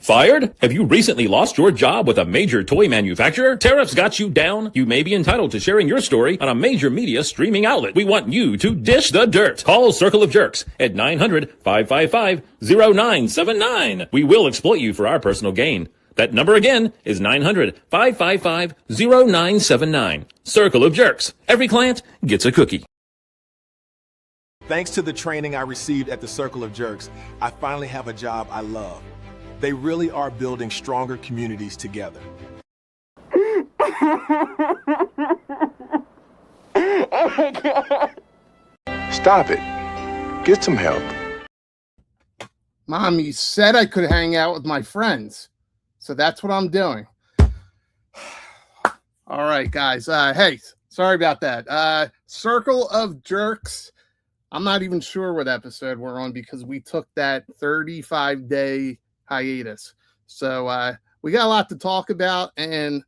Fired? Have you recently lost your job with a major toy manufacturer? Tariffs got you down? You may be entitled to sharing your story on a major media streaming outlet. We want you to dish the dirt. Call Circle of Jerks at 900-555-0979. We will exploit you for our personal gain. That number again is 900-555-0979. Circle of Jerks. Every client gets a cookie. Thanks to the training I received at the Circle of Jerks, I finally have a job I love. They really are building stronger communities together. Oh my God. Stop it. Get some help. Mom, you said I could hang out with my friends. So that's what I'm doing. All right, guys. Hey, sorry about that. Circle of Jerks. I'm not even sure what episode we're on because we took that 35-day hiatus. So we got a lot to talk about, and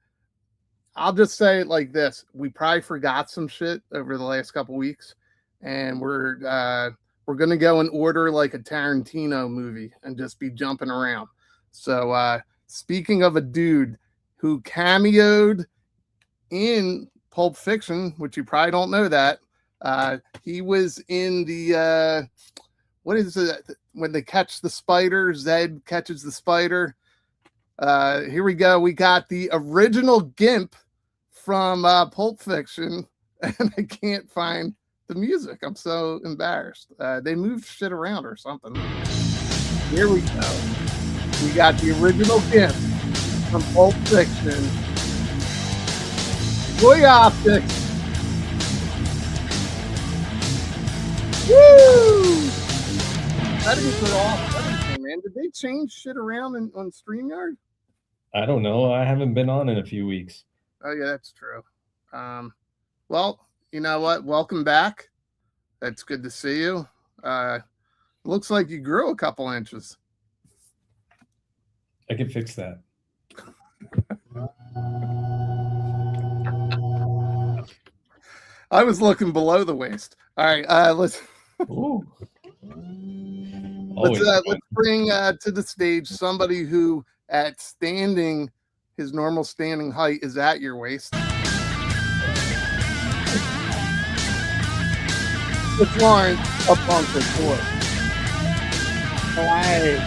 I'll just say it like this. We probably forgot some shit over the last couple weeks, and we're going to go in order like a Tarantino movie and just be jumping around. So speaking of a dude who cameoed in Pulp Fiction, which you probably don't know that, he was in the what is it when they catch the spider? Zed catches the spider. Here we go. We got the original Gimp from Pulp Fiction, and I can't find the music. I'm so embarrassed. They moved shit around or something. Here we go. We got the original Gimp from Pulp Fiction. Boy optics. Woo! Settings are off. Everything, man. Did they change shit around on StreamYard? I don't know. I haven't been on in a few weeks. Oh yeah, that's true. Well, you know what? Welcome back. That's good to see you. Looks like you grew a couple inches. I can fix that. I was looking below the waist. All right, let's bring to the stage somebody who, at his normal standing height, is at your waist. It's Lauren up on the floor. Hey.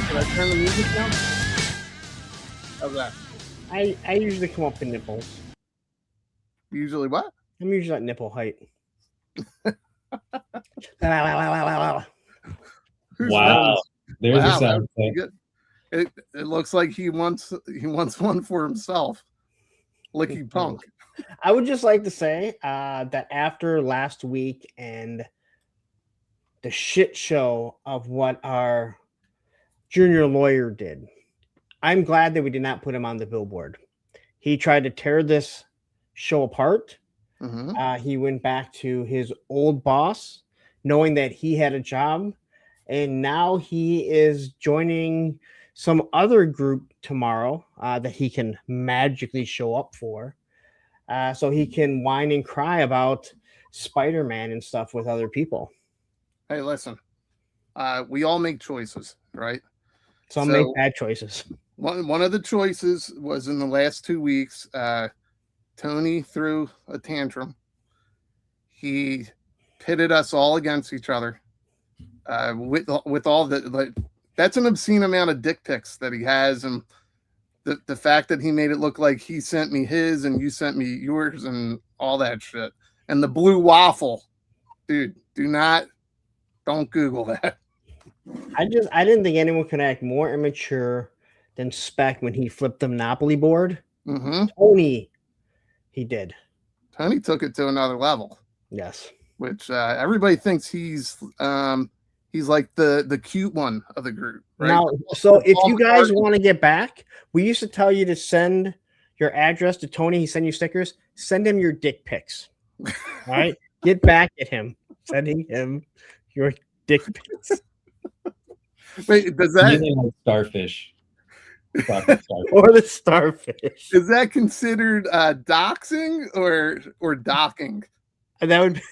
Can I turn the music down? How's that? I usually come up in nipples. Usually what? I'm usually at nipple height. Wow. There's a sound effect. It looks like he wants one for himself. Licky punk. I would just like to say that after last week and the shit show of what our junior lawyer did, I'm glad that we did not put him on the billboard. He tried to tear this show apart. Mm-hmm. He went back to his old boss, knowing that he had a job, and now he is joining some other group tomorrow that he can magically show up for, so he can whine and cry about Spider-Man and stuff with other people. Hey, listen, we all make choices, right? Some make bad choices. One of the choices was in the last 2 weeks. Tony threw a tantrum. He pitted us all against each other. With all the that's an obscene amount of dick pics that he has, and the fact that he made it look like he sent me his and you sent me yours and all that shit. And the blue waffle, dude, don't Google that. I didn't think anyone could act more immature than Spec when he flipped the Monopoly board. Mm-hmm. Tony, he did. Tony took it to another level. Yes. Which everybody thinks he's like the cute one of the group. Right? Now, so if you guys want to get back, we used to tell you to send your address to Tony. He send you stickers. Send him your dick pics. All right, get back at him. Sending him your dick pics. Wait, does that like starfish? Or the starfish. Is that considered doxing or docking? And that would be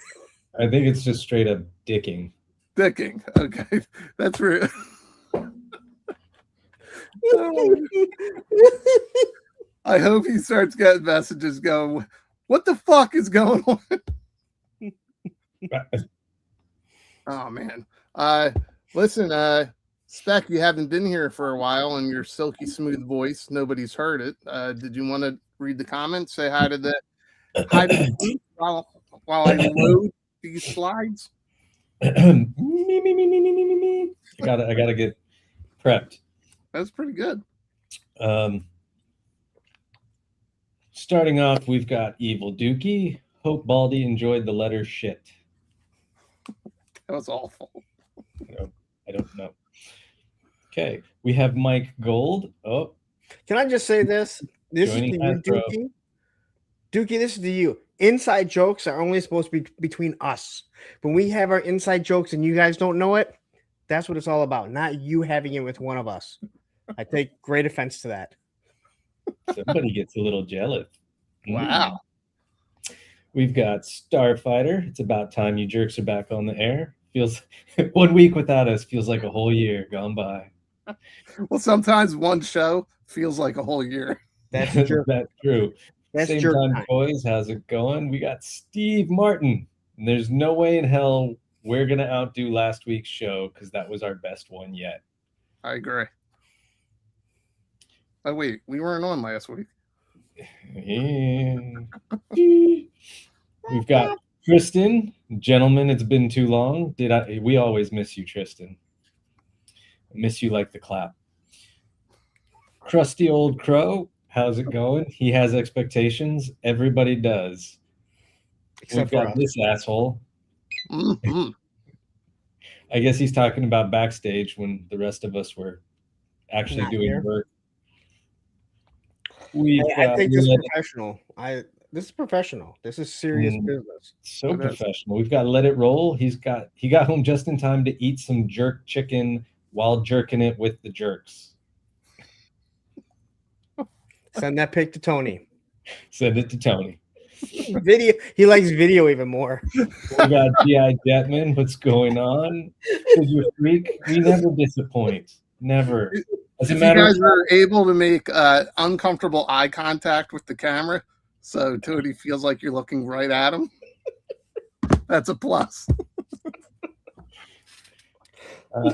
I think it's just straight up dicking. Dicking. Okay, that's for. I hope he starts getting messages going. What the fuck is going on? Oh man. Listen, Spec, you haven't been here for a while, and your silky smooth voice, nobody's heard it. Did you want to read the comments? Say hi to the group while I load these slides. me. I gotta get prepped. That's pretty good. Starting off, we've got Evil Dookie. Hope Baldy enjoyed the letter shit. That was awful. I don't know. Okay, we have Mike Gold. Oh, Can I just say this? This is to Joining you, Hasbro. Dookie. Dookie, this is to you. Inside jokes are only supposed to be between us. When we have our inside jokes and you guys don't know it, that's what it's all about. Not you having it with one of us. I take great offense to that. somebody gets a little jealous. Wow. We've got Starfighter. It's about time you jerks are back on the air. Feels 1 week without us feels like a whole year gone by. Well, sometimes one show feels like a whole year. That's true. That's true. That's Same jerk time, time. boys. How's it going? We got Steve Martin. And there's no way in hell we're gonna outdo last week's show because that was our best one yet. I agree. Oh wait, we weren't on last week. We've got Tristan. Gentlemen, it's been too long. We always miss you, Tristan. I miss you like the clap. Crusty old crow. How's it going? He has expectations. Everybody does. Except We've for got us. this asshole. Mhm. I guess he's talking about backstage when the rest of us were actually Not doing here. work. I think this is professional. This is professional. This is serious business. So professional. We've got Let It Roll. He got home just in time to eat some jerk chicken while jerking it with the jerks. Send that pic to Tony. Send it to Tony. Video. He likes video even more. We got G.I. Jetman. What's going on? Figure freak. We never disappoint. Never. As a If you matter of guys are able to make uncomfortable eye contact with the camera, so Tony feels like you're looking right at him, that's a plus.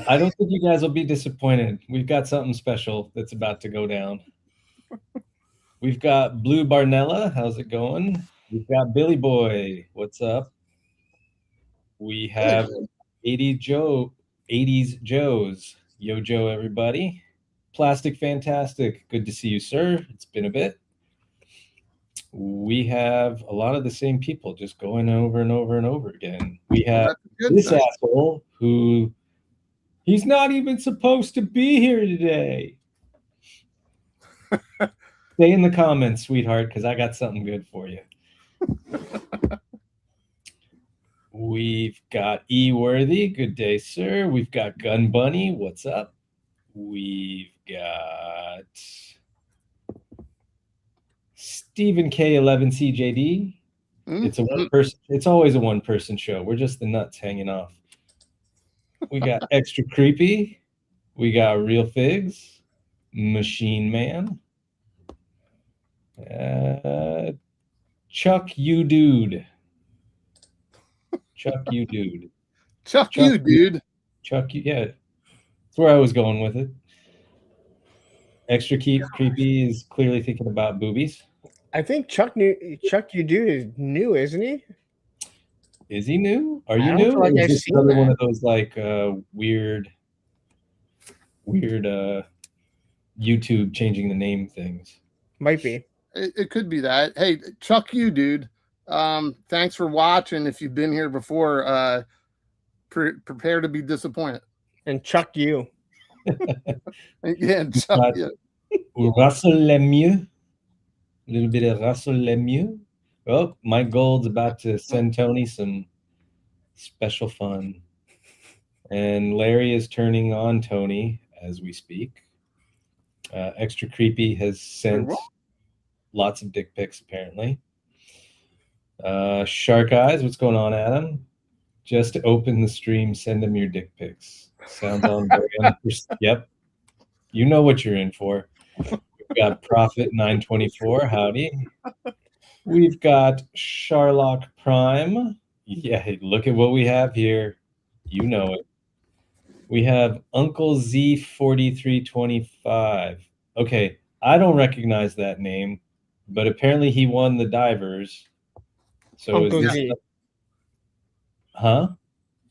I don't think you guys will be disappointed. We've got something special that's about to go down. We've got Blue Barnella. How's it going? We've got Billy Boy. What's up? We have 80s Joes. Yo, Joe, everybody. Plastic Fantastic. Good to see you, sir. It's been a bit. We have a lot of the same people just going over and over and over again. We have this asshole who he's not even supposed to be here today. Stay in the comments, sweetheart, because I got something good for you. We've got E Worthy. Good day, sir. We've got Gun Bunny. What's up? We've got Stephen K11CJD. It's a one person. It's always a one-person show. We're just the nuts hanging off. We got Extra Creepy. We got Real Figs. Machine Man. Chuck You Dude. Chuck You Dude. Chuck You Dude. Chuck You, yeah. That's where I was going with it. Extra Creepy is clearly thinking about boobies. I think Chuck You Dude is new, isn't he? Is he new? Are I you don't new? feel like Or is I've this seen another one that. of those like weird YouTube changing the name things? Might be. It could be that. Hey, Chuck You Dude. Thanks for watching. If you've been here before, prepare to be disappointed. And Chuck You. Yeah, and Chuck You. Russell Lemieux. A little bit of Russell Lemieux. Oh, Mike Gold's about to send Tony some special fun. And Larry is turning on Tony as we speak. Extra Creepy has sent lots of dick pics, apparently. Shark Eyes, what's going on, Adam? Just open the stream, send them your dick pics. Sounds on Yep. You know what you're in for. We've got Prophet 924, howdy. We've got Sharlock Prime. Yeah, look at what we have here. You know it. We have Uncle Z 4325. Okay, I don't recognize that name, but apparently he won the divers. So Uncle is this Z. Huh?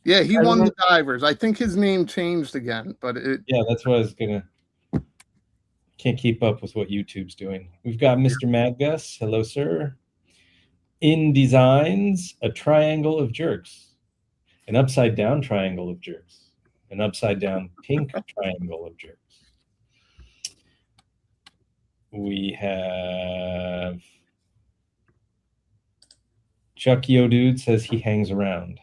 Yeah, he won the divers. I think his name changed again, but yeah, that's what I was gonna. Can't keep up with what YouTube's doing. We've got Mr. Mad Gus. Hello, sir. In Designs, a triangle of JERKz, an upside down triangle of JERKz, an upside down pink triangle of JERKz. We have Chuck Yo Dude says he hangs around.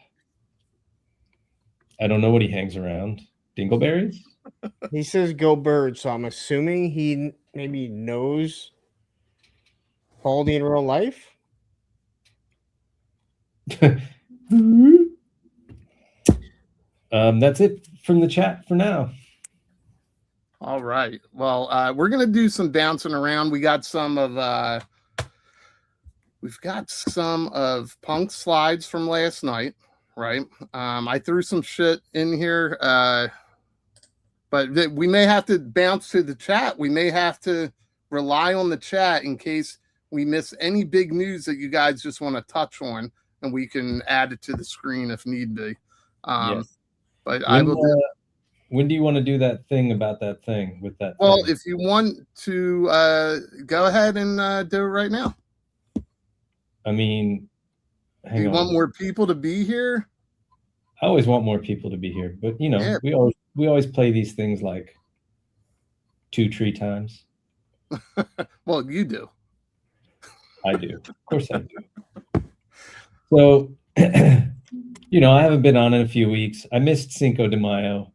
I don't know what he hangs around. Dingleberries? He says go bird, so I'm assuming he maybe knows Baldy in real life. That's it from the chat for now. all right. Well, we're gonna do some bouncing around. We've got some of Punk slides from last night, right? I threw some shit in here, but we may have to bounce to the chat. We may have to rely on the chat in case we miss any big news that you guys just want to touch on, and we can add it to the screen if need be. Yes. But I will. When do you want to do that thing about that thing with that? Well, thing? if you want to go ahead and do it right now. I mean, do you want more people to be here? I always want more people to be here, but you know, yeah. we always play these things like 2-3 times. Well, you do. I do. Of course I do. So, you know, I haven't been on in a few weeks. I missed Cinco de Mayo,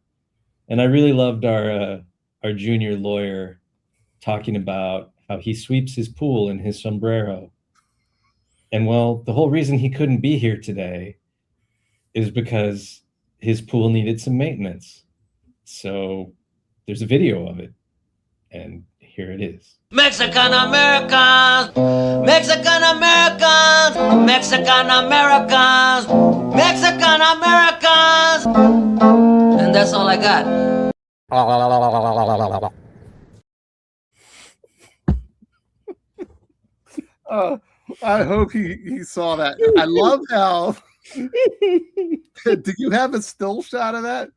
and I really loved our junior lawyer talking about how he sweeps his pool in his sombrero. And well, the whole reason he couldn't be here today is because his pool needed some maintenance. So there's a video of it, and here it is. Mexican Americans, Mexican Americans, Mexican Americans, Mexican Americans, and that's all I got. I hope he saw that. I love how. Do you have a still shot of that?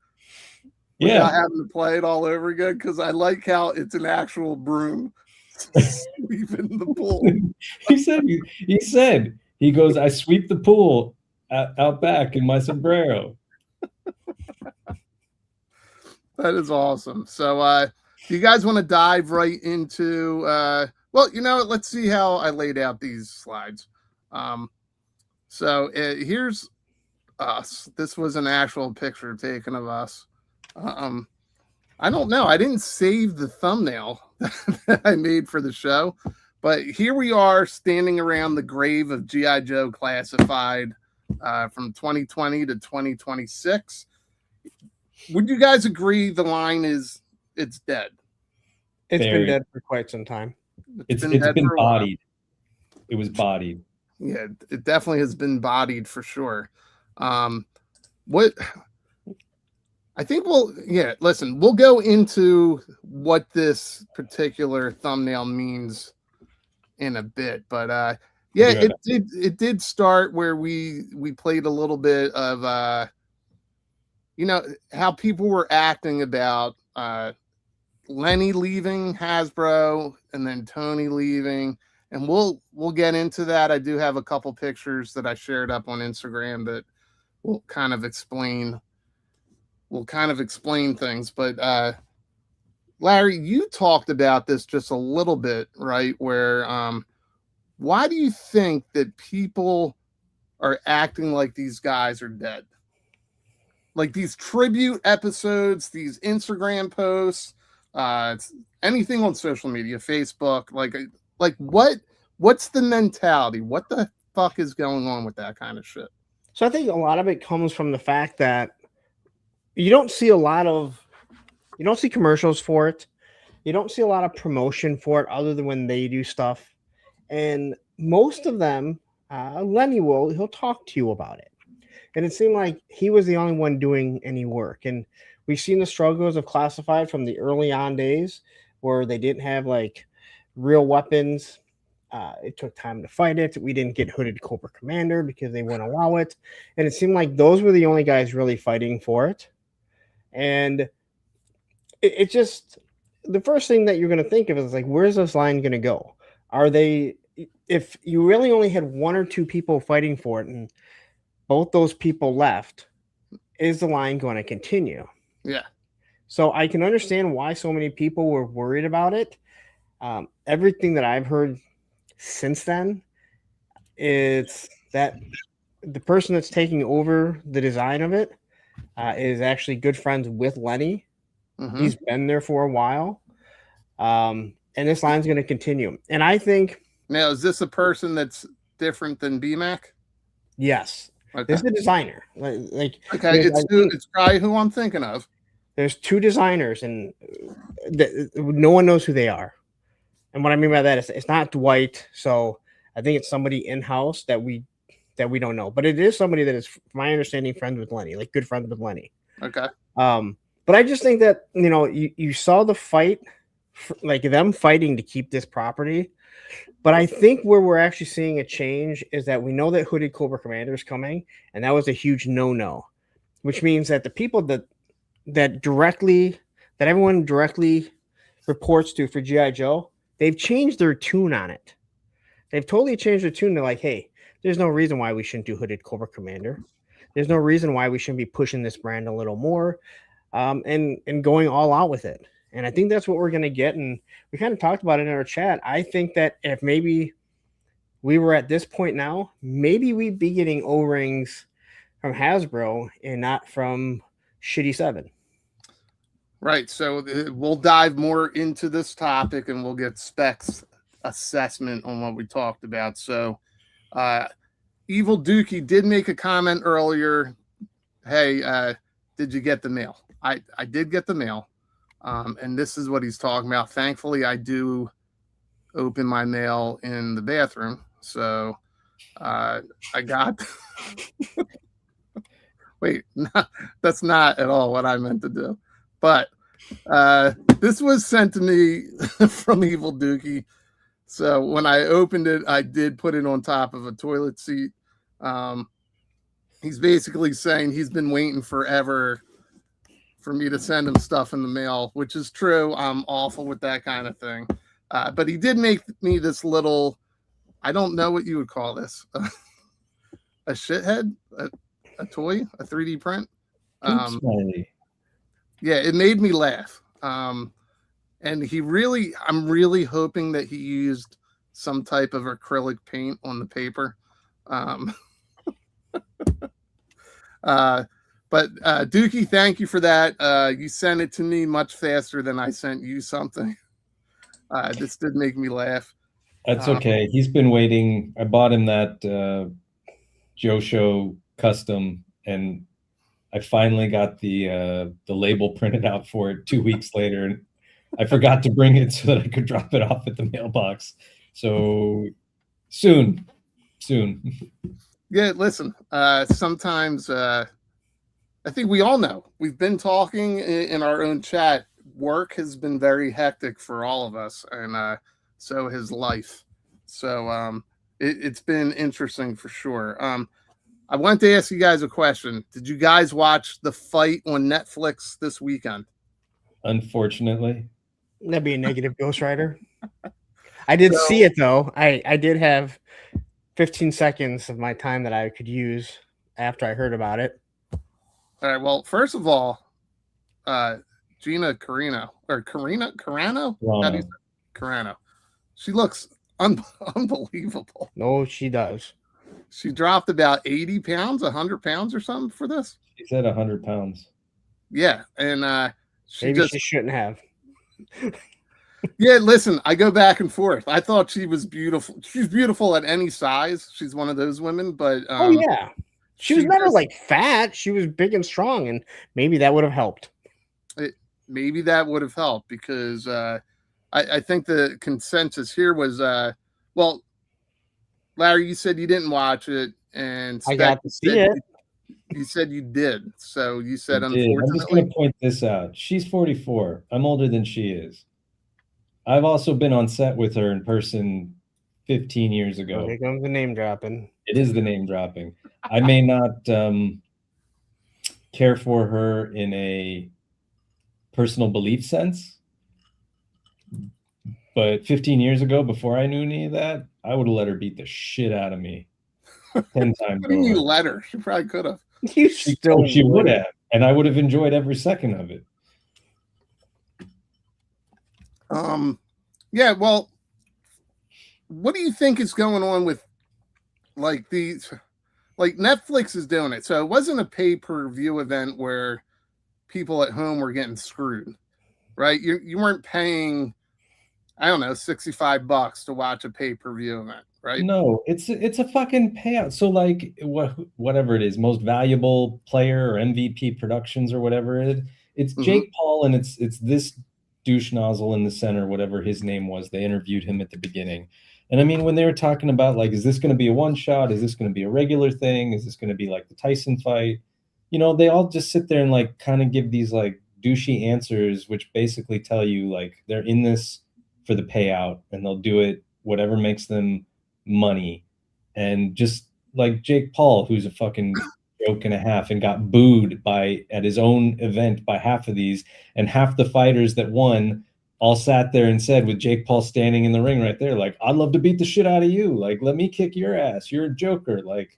Yeah, without having to play it all over again, because I like how it's an actual broom sweeping the pool. He said he goes, I sweep the pool out back in my sombrero. That is awesome. So do you guys want to dive right into well, you know, let's see how I laid out these slides. So here's us. This was an actual picture taken of us. I don't know. I didn't save the thumbnail that I made for the show, but here we are standing around the grave of G.I. Joe Classified from 2020 to 2026. Would you guys agree the line is it's dead? It's been dead for quite some time. It's been bodied. It was bodied. Yeah, it definitely has been bodied for sure. What I think we'll go into what this particular thumbnail means in a bit, but it did start where we played a little bit of you know, how people were acting about Lenny leaving Hasbro and then Tony leaving, and we'll get into that. I do have a couple pictures that I shared up on Instagram that will kind of explain things. But Larry, you talked about this just a little bit, right? Where why do you think that people are acting like these guys are dead? Like these tribute episodes, these Instagram posts, Anything on social media, Facebook, like what's the mentality? What the fuck is going on with that kind of shit? So I think a lot of it comes from the fact that you don't see commercials for it. You don't see a lot of promotion for it other than when they do stuff. And most of them, Lenny he'll talk to you about it. And it seemed like he was the only one doing any work. And we've seen the struggles of Classified from the early on days where they didn't have like real weapons. It took time to fight it. We didn't get Hooded Cobra Commander because they wouldn't allow it. And it seemed like those were the only guys really fighting for it. And it just, the first thing that you're going to think of is like, where's this line going to go? If you really only had one or two people fighting for it and both those people left, is the line going to continue? Yeah. So I can understand why so many people were worried about it. Everything that I've heard since then is that the person that's taking over the design of it is actually good friends with Lenny. Mm-hmm. He's been there for a while. And this line's going to continue. And I think... Now, is this a person that's different than BMAC? Yes. Okay. This is a designer. Okay, it's probably who I'm thinking of. There's two designers, and no one knows who they are. And what I mean by that is it's not Dwight. So I think it's somebody in-house that we don't know. But it is somebody that is, from my understanding, friends with Lenny, like good friends with Lenny. Okay. But I just think that, you saw the fight, like them fighting to keep this property. But I think where we're actually seeing a change is that we know that Hooded Cobra Commander is coming, and that was a huge no-no, which means that the people that everyone directly reports to for G.I. Joe, they've changed their tune on it. They've totally changed their tune. They're like, hey, there's no reason why we shouldn't do Hooded Cobra Commander. There's no reason why we shouldn't be pushing this brand a little more, and going all out with it. And I think that's what we're going to get. And we kind of talked about it in our chat. I think that if maybe we were at this point now, maybe we'd be getting O-rings from Hasbro and not from Shitty 7. Right. So we'll dive more into this topic and we'll get Specs assessment on what we talked about. So Evil Dookie did make a comment earlier. Hey, did you get the mail? I did get the mail. And this is what he's talking about. Thankfully, I do open my mail in the bathroom. So I got... Wait, that's not at all what I meant to do. But this was sent to me from Evil Dookie. So when I opened it, I did put it on top of a toilet seat. He's basically saying he's been waiting forever for me to send him stuff in the mail, which is true. I'm awful with that kind of thing. But he did make me this little, I don't know what you would call this, a shithead, a toy, a 3D print. Yeah, it made me laugh. And I'm really hoping that he used some type of acrylic paint on the paper. But Dookie, thank you for that. You sent it to me much faster than I sent you something. This did make me laugh. That's okay. He's been waiting. I bought him that Joe Show custom, and I finally got the label printed out for it 2 weeks later. And I forgot to bring it so that I could drop it off at the mailbox. So soon. Yeah, listen, sometimes... I think we all know. We've been talking in our own chat. Work has been very hectic for all of us, and so has life. So it's been interesting for sure. I want to ask you guys a question. Did you guys watch the fight on Netflix this weekend? Unfortunately. That'd be a negative Ghost Rider. I did see it, though. I did have 15 seconds of my time that I could use after I heard about it. All right. Well, first of all, Gina Carano. How do you say Carano? She looks unbelievable. No, she does. She dropped about 80 pounds, 100 pounds or something for this. She said 100 pounds. Yeah, and maybe she shouldn't have. Yeah, listen, I go back and forth. I thought she was beautiful. She's beautiful at any size. She's one of those women, but Oh yeah, she was never just- like fat. She was big and strong, and maybe that would have helped. Maybe that would have helped because I think the consensus here was well, Larry, you said you didn't watch it, and I Spec, got to see it. You said you did. So you said I did. I'm just unfortunately. going to point this out. She's 44. I'm older than she is. I've also been on set with her in person 15 years ago. Here comes the name dropping. It is the name dropping. I may not care for her in a personal belief sense, but 15 years ago, before I knew any of that, I would have let her beat the shit out of me 10 times What do you mean over. let her? She probably could have. You She still would have, and I would have enjoyed every second of it. Yeah, well, what do you think is going on with like these? Like Netflix is doing it, so it wasn't a pay-per-view event where people at home were getting screwed, right? You weren't paying, I don't know, $65 to watch a pay-per-view event, right? No, it's a fucking payout. So like whatever it is, most valuable player or MVP Productions or whatever it's Jake Paul, and it's this douche nozzle in the center, whatever his name was. They interviewed him at the beginning. And I mean, when they were talking about like, is this going to be a one shot? Is this going to be a regular thing? Is this going to be like the Tyson fight? You know, they all just sit there and like kind of give these like douchey answers, which basically tell you like they're in this for the payout and they'll do it whatever makes them money. And just like Jake Paul, who's a fucking joke and a half and got booed at his own event by half of these, and half the fighters that won all sat there and said, with Jake Paul standing in the ring right there, like, I'd love to beat the shit out of you. Like, let me kick your ass. You're a joker. Like,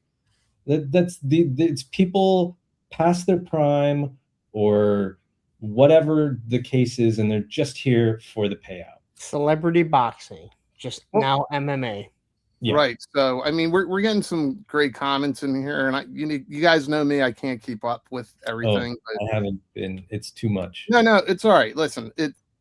it's people past their prime or whatever the case is, and they're just here for the payout. Celebrity boxing, just now MMA. Yeah. Right. So I mean, we're getting some great comments in here, and you guys know me, I can't keep up with everything. I haven't been. It's too much. No, it's all right. Listen,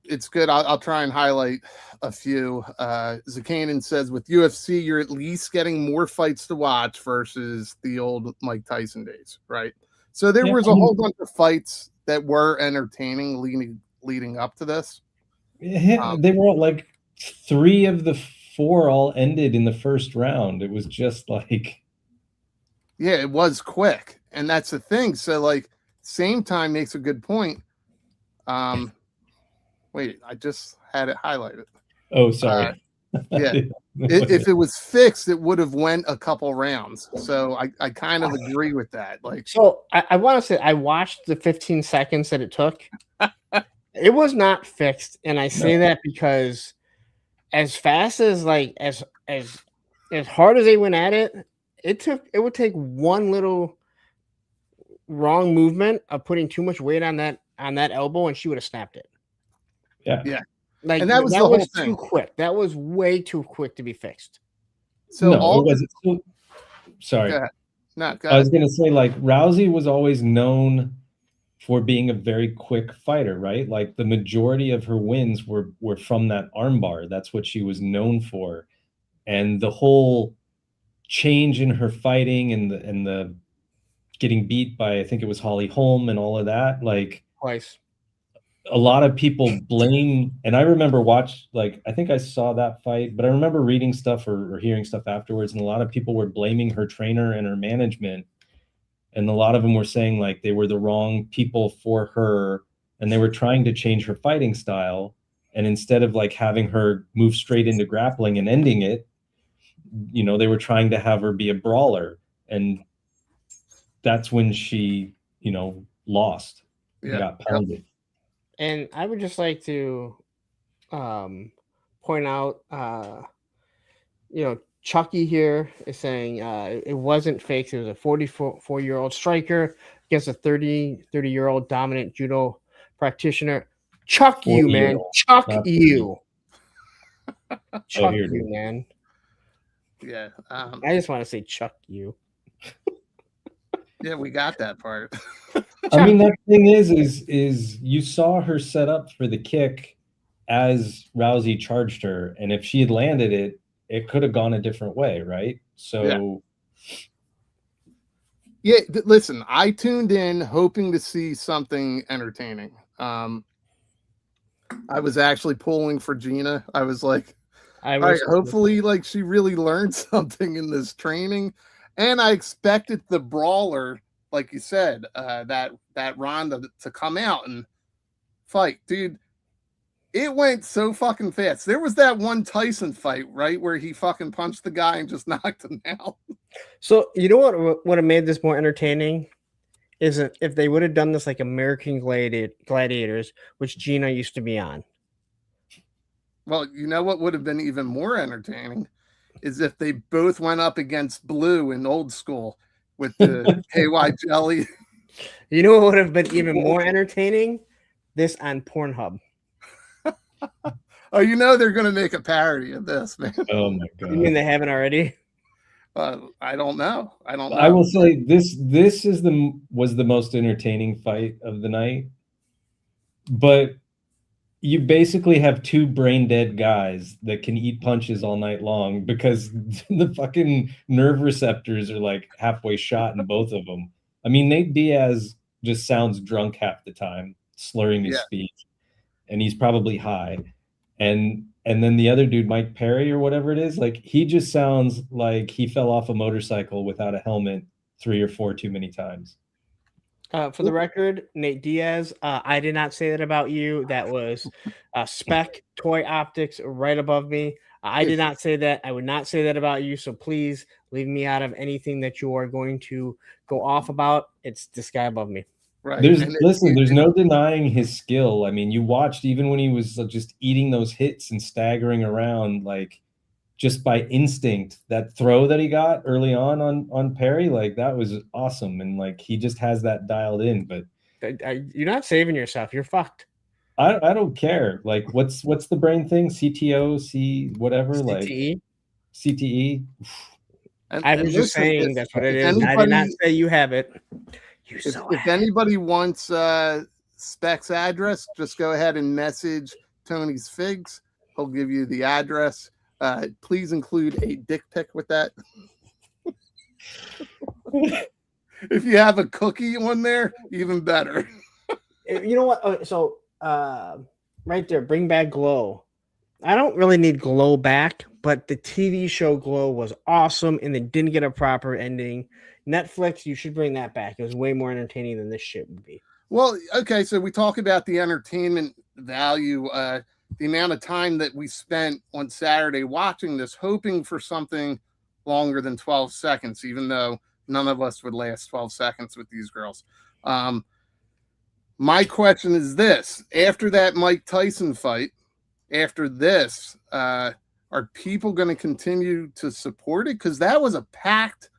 it's good. I'll try and highlight a few. Zakanin says with UFC, you're at least getting more fights to watch versus the old Mike Tyson days, right? So there was a whole bunch of fights that were entertaining leading up to this. Yeah, they were all like 3 of the 4 all ended in the first round. It was just like, yeah, it was quick, and that's the thing. So like, same time makes a good point. Wait, I just had it highlighted. Oh, sorry. Yeah, if it was fixed, it would have went a couple rounds. So I kind of agree with that. Like, so I want to say I watched the 15 seconds that it took. It was not fixed, and I say that because as fast as like as hard as they went at it, it would take one little wrong movement of putting too much weight on that elbow, and she would have snapped it. Yeah. Like, and that was the whole thing. Too quick. That was way too quick to be fixed. So sorry. Go ahead. No, go I was going to say, like, Rousey was always known for being a very quick fighter, right? Like, the majority of her wins were from that armbar. That's what she was known for. And the whole change in her fighting and the getting beat by, I think it was Holly Holm and all of that, like, twice. A lot of people blame, and I remember I think I saw that fight, but I remember reading stuff or hearing stuff afterwards, and a lot of people were blaming her trainer and her management, and a lot of them were saying like they were the wrong people for her, and they were trying to change her fighting style, and instead of like having her move straight into grappling and ending it, you know, they were trying to have her be a brawler, and that's when she, you know, lost and got pounded. And I would just like to point out, you know, Chucky here is saying it wasn't fake. It was a 44-year-old striker against a 30-year-old dominant judo practitioner. Chuck you, man. Chuck you. Chuck you, man. Yeah. I just want to say Chuck you. Yeah, we got that part. I mean, that thing is you saw her set up for the kick, as Rousey charged her, and if she had landed it, it could have gone a different way, right? So yeah, listen, I tuned in hoping to see something entertaining. I was actually pulling for Gina. I was like, all right, hopefully, like, she really learned something in this training. And I expected the brawler, like you said, that Ronda to come out and fight. Dude, it went so fucking fast. There was that one Tyson fight, right, where he fucking punched the guy and just knocked him out. So you know what would have made this more entertaining is if they would have done this like American Gladiators, which Gina used to be on. Well, you know what would have been even more entertaining is if they both went up against Blue in Old School with the KY jelly. You know what would have been even more entertaining? This on Pornhub. Oh, you know they're going to make a parody of this, man. Oh my god! You mean they haven't already? I don't know. I will say this was the most entertaining fight of the night, but you basically have two brain dead guys that can eat punches all night long because the fucking nerve receptors are like halfway shot in both of them. I mean, Nate Diaz just sounds drunk half the time, slurring his speech, and he's probably high. And then the other dude, Mike Perry or whatever it is, like he just sounds like he fell off a motorcycle without a helmet 3 or 4 too many times. For the record, Nate Diaz, I did not say that about you. That was Spec Toy Optics right above me. I did not say that. I would not say that about you. So please leave me out of anything that you are going to go off about. It's this guy above me. Right. There's no denying his skill. I mean, you watched even when he was just eating those hits and staggering around, like just by instinct, that throw that he got early on Perry, like that was awesome. And like, he just has that dialed in, but you're not saving yourself. You're fucked. I don't care. Like, what's the brain thing? CTO, whatever, CTE? like CTE. I was just saying that's what it is. I did not say you have it. If anybody wants Spec's address, just go ahead and message Tony's Figs. He'll give you the address. Please include a dick pic with that. If you have a cookie on there, even better. You know what? Okay, so right there, bring back Glow. I don't really need Glow back, but the TV show Glow was awesome and it didn't get a proper ending. Netflix, you should bring that back. It was way more entertaining than this shit would be. Well, okay, so we talk about the entertainment value, the amount of time that we spent on Saturday watching this, hoping for something longer than 12 seconds, even though none of us would last 12 seconds with these girls. My question is this: after that Mike Tyson fight, after this, are people going to continue to support it? Because that was a packed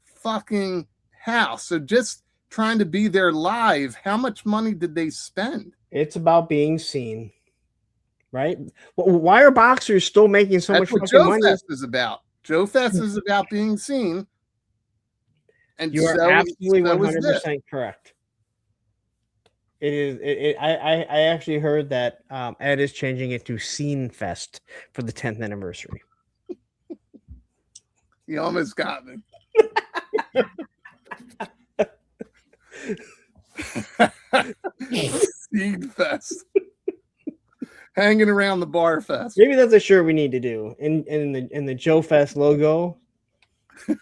fucking house. So just trying to be there live, how much money did they spend? It's about being seen, right? Well, why are boxers still making so much fucking money? Joe Fest is about. Joe Fest is about being seen. And you are absolutely 100% correct. It is. I actually heard that Ed is changing it to Scene Fest for the 10th anniversary. You almost got me. Seed Fest. Hanging around the bar fest. Maybe that's a shirt we need to do in the Joe Fest logo.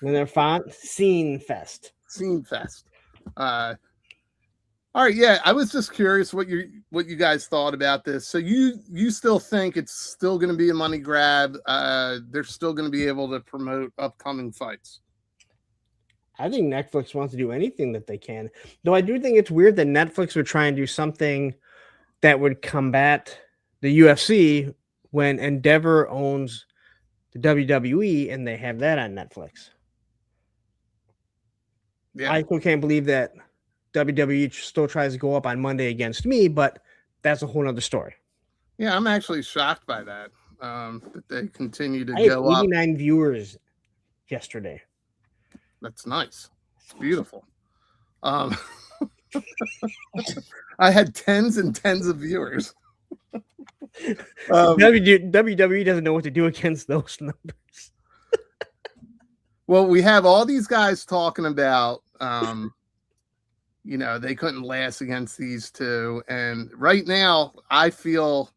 When their font, Scene Fest. Scene Fest. All right, yeah. I was just curious what you guys thought about this. So you still think it's still going to be a money grab? They're still going to be able to promote upcoming fights. I think Netflix wants to do anything that they can. Though I do think it's weird that Netflix would try and do something that would combat the UFC when Endeavor owns the WWE and they have that on Netflix. Yeah. I still can't believe that WWE still tries to go up on Monday against me, but that's a whole nother story. Yeah, I'm actually shocked by that. That they continue to go up. 89 viewers yesterday. That's nice. It's beautiful. I had tens and tens of viewers. WWE doesn't know what to do against those numbers. Well, we have all these guys talking about, they couldn't last against these two. And right now, I feel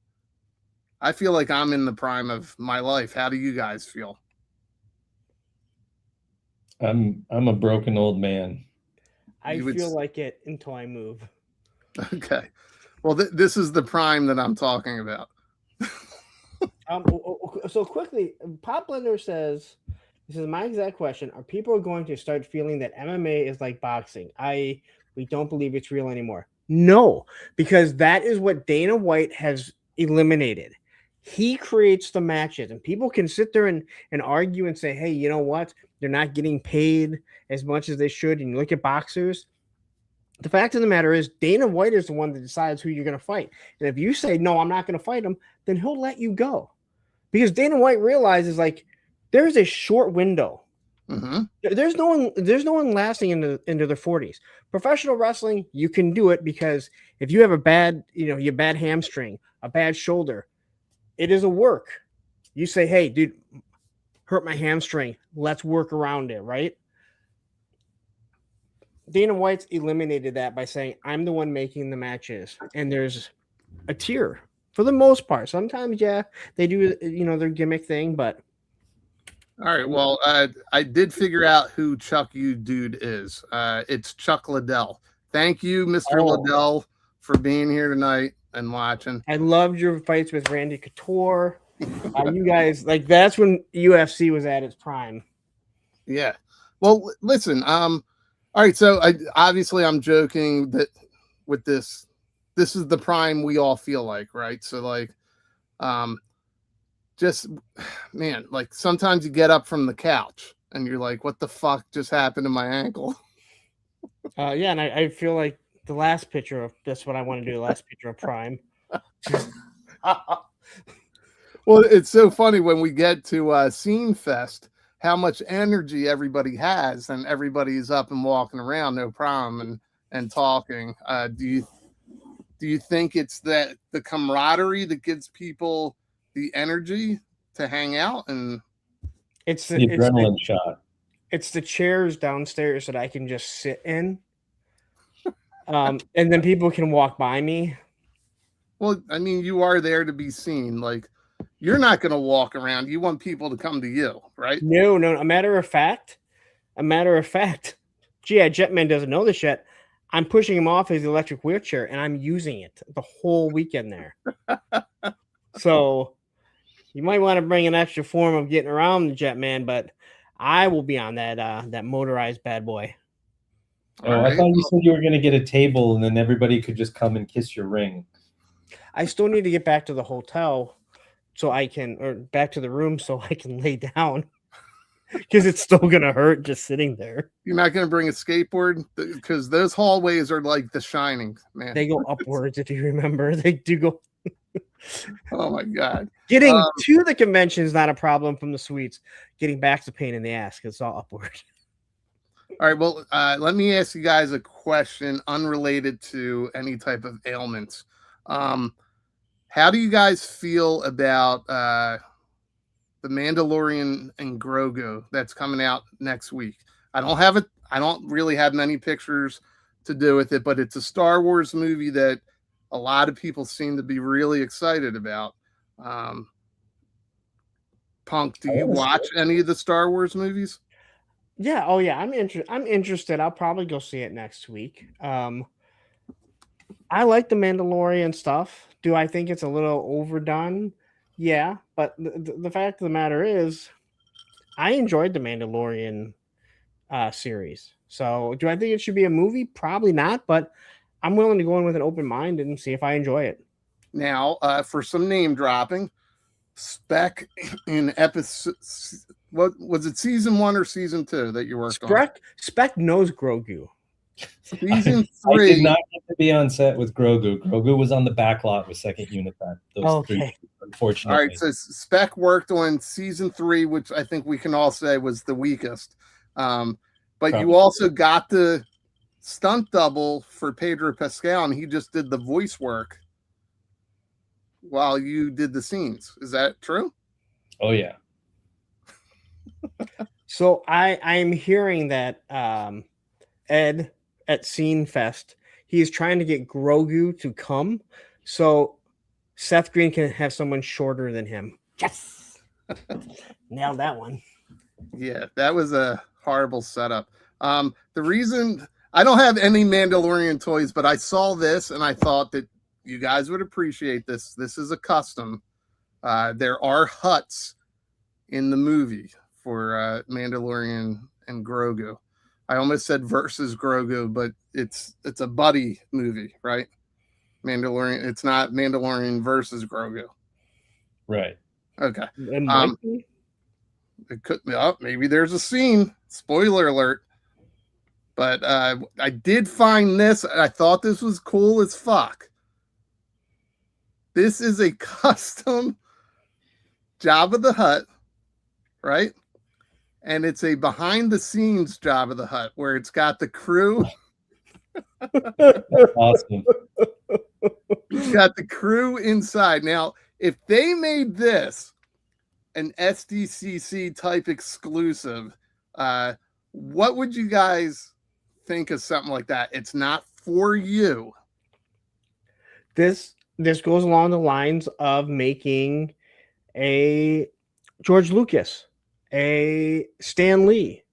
like I'm in the prime of my life. How do you guys feel? I'm a broken old man. I feel like it until I move. Okay. Well, this is the prime that I'm talking about. So quickly, Pop Blender says, this is my exact question. Are people going to start feeling that MMA is like boxing? We don't believe it's real anymore. No, because that is what Dana White has eliminated. He creates the matches, and people can sit there and argue and say, hey, you know what? They're not getting paid as much as they should. And you look at boxers. The fact of the matter is Dana White is the one that decides who you're going to fight. And if you say, no, I'm not going to fight him, then he'll let you go. Because Dana White realizes, like, there's a short window. Mm-hmm. There's no one lasting into their 40s. Professional wrestling, you can do it because if you have a bad hamstring, a bad shoulder, it is a work. You say, hey, dude, hurt my hamstring. Let's work around it, right? Dana White's eliminated that by saying, I'm the one making the matches. And there's a tier for the most part. Sometimes, yeah, they do, their gimmick thing, but. All right. Well, I did figure out who Chuck You Dude is. It's Chuck Liddell. Thank you, Mr. Liddell, for being here tonight and watching. I loved your fights with Randy Couture. You guys, like, that's when UFC was at its prime. Yeah. Well, listen, all right, so I'm joking that with this is the prime we all feel like, right? So like just man, like sometimes you get up from the couch and you're like, what the fuck just happened to my ankle? Yeah, and I feel like the last picture of that's what I want to do, the last picture of prime. Well, it's so funny when we get to Scene Fest, how much energy everybody has, and everybody's up and walking around, no problem, and talking. Do you think it's that the camaraderie that gives people the energy to hang out? And it's the adrenaline shot. It's the chairs downstairs that I can just sit in, and then people can walk by me. Well, I mean, you are there to be seen. Like, you're not going to walk around. You want people to come to you, right? No. A matter of fact, Jetman doesn't know this yet. I'm pushing him off his electric wheelchair, and I'm using it the whole weekend there. So you might want to bring an extra form of getting around the Jetman, but I will be on that motorized bad boy. Oh, right. I thought you said you were going to get a table, and then everybody could just come and kiss your ring. I still need to get back to the hotel or back to the room so I can lay down because it's still going to hurt just sitting there. You're not going to bring a skateboard because those hallways are like The Shining, man. They go upwards, if you remember. They do go. Oh my God. Getting to the convention is not a problem from the suites. Getting back's a pain in the ass because it's all upward. All right. Well, let me ask you guys a question unrelated to any type of ailments. How do you guys feel about The Mandalorian and Grogu that's coming out next week? I don't really have many pictures to do with it, but it's a Star Wars movie that a lot of people seem to be really excited about. Punk, do you watch any of the Star Wars movies? Yeah. Oh yeah. I'm interested. I'll probably go see it next week. I like the Mandalorian stuff. Do I think it's a little overdone? Yeah, but the fact of the matter is, I enjoyed the Mandalorian series. So, do I think it should be a movie? Probably not, but I'm willing to go in with an open mind and see if I enjoy it. Now, for some name dropping, Spec in episode, what was it, season 1 or season 2 that you worked on? Spec knows Grogu. Season 3. I did not get to be on set with Grogu. Grogu was on the back lot with Second Unit. Okay. Unfortunately. All right, so Spec worked on season 3, which I think we can all say was the weakest. But probably. You also got the stunt double for Pedro Pascal, and he just did the voice work. while you did the scenes. Is that true? Oh yeah. So I'm hearing that Ed at Scene Fest, he's trying to get Grogu to come so Seth Green can have someone shorter than him. Yes. Nailed that one. Yeah, that was a horrible setup. The reason I don't have any Mandalorian toys, but I saw this and I thought that you guys would appreciate this. This is a custom. There are huts in the movie for Mandalorian and Grogu. I almost said versus Grogu, but it's a buddy movie, right? Mandalorian. It's not Mandalorian versus Grogu. Right. Okay. It might be. It could. Oh, maybe there's a scene. Spoiler alert. But I did find this. And I thought this was cool as fuck. This is a custom Jabba the Hutt, right? And it's a behind the scenes Jabba the Hutt where it's got the crew. Awesome. It's got the crew inside. Now, if they made this an SDCC type exclusive, what would you guys think of something like that? It's not for you. This goes along the lines of making a George Lucas, a Stan Lee,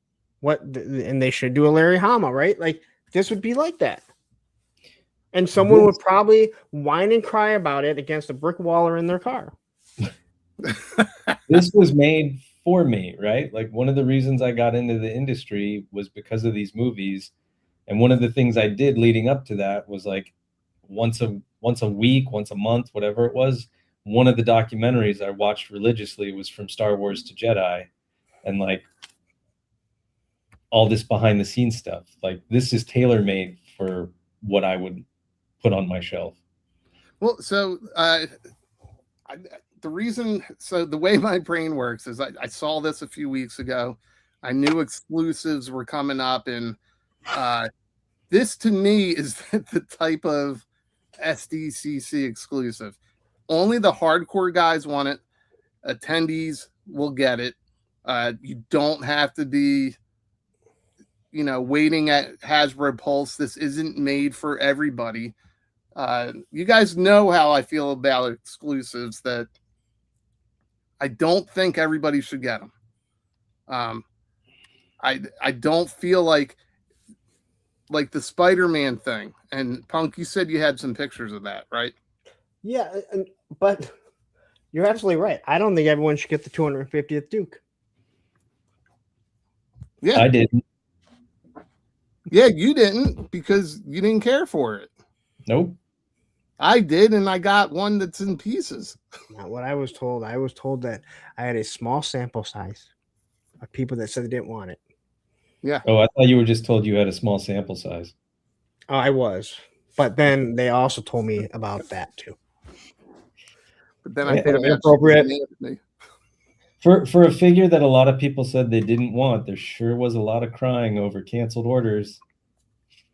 and they should do a Larry Hama, right? Like this would be like that. And someone would probably whine and cry about it against a brick wall or in their car. This was made for me, right? Like one of the reasons I got into the industry was because of these movies. And one of the things I did leading up to that was like once a week, once a month, whatever it was, one of the documentaries I watched religiously was from Star Wars to Jedi, and like all this behind the scenes stuff. Like this is tailor-made for what I would put on my shelf. Well, so the way my brain works is I saw this a few weeks ago. I knew exclusives were coming up, and this to me is the type of SDCC exclusive. Only the hardcore guys want it. Attendees will get it. You don't have to be, waiting at Hasbro Pulse. This isn't made for everybody. You guys know how I feel about exclusives, that I don't think everybody should get them. I don't feel like the Spider-Man thing. And Punk, you said you had some pictures of that, right? Yeah, but you're absolutely right. I don't think everyone should get the 250th Duke. Yeah, I didn't. Yeah, you didn't because you didn't care for it. Nope. I did, and I got one that's in pieces. Not what I was told. I was told that I had a small sample size of people that said they didn't want it. Yeah. Oh, I thought you were just told you had a small sample size. Oh, I was. But then they also told me about that too. But then I think inappropriate. For a figure that a lot of people said they didn't want, there sure was a lot of crying over canceled orders.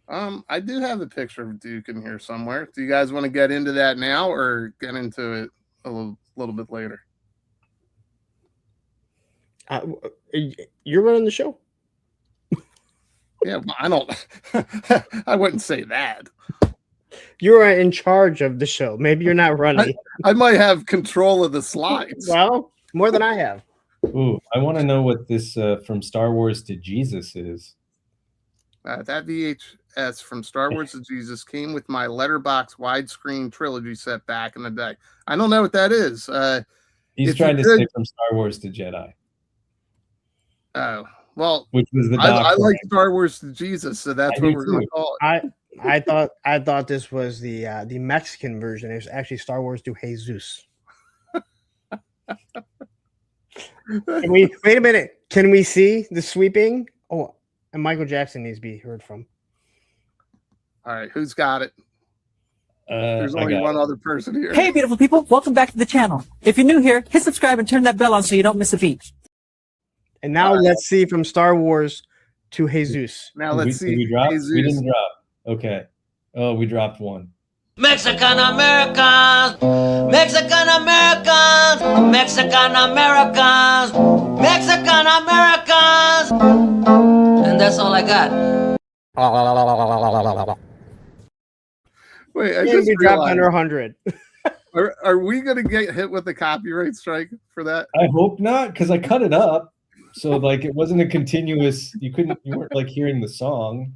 I do have the picture of Duke in here somewhere. Do you guys want to get into that now or get into it a little bit later? You're running the show. Yeah, well, I don't. I wouldn't say that. You are in charge of the show. Maybe you're not running. I might have control of the slides. Well, more than I have. Ooh, I want to know what this From Star Wars to Jesus is. That VHS From Star Wars to Jesus came with my Letterbox widescreen trilogy set back in the day. I don't know what that is. He's trying to say From Star Wars to Jedi. Oh, well, which was the I like Star Wars to Jesus, so that's what we're going to call it. I thought this was the Mexican version. It was actually Star Wars to Jesus. Wait a minute. Can we see the sweeping? Oh, and Michael Jackson needs to be heard from. All right, who's got it? There's only one other person here. Hey, beautiful people. Welcome back to the channel. If you're new here, hit subscribe and turn that bell on so you don't miss a beat. And now let's see From Star Wars to Jesus. Now let's see. We dropped? We didn't drop. Okay. Oh, we dropped one. Mexican Americans, Mexican Americans, Mexican Americans, Mexican Americans. And that's all I got. Wait, I Can't just be dropped realized, under 100. are we going to get hit with a copyright strike for that? I hope not, because I cut it up. So like it wasn't a continuous, you weren't like hearing the song.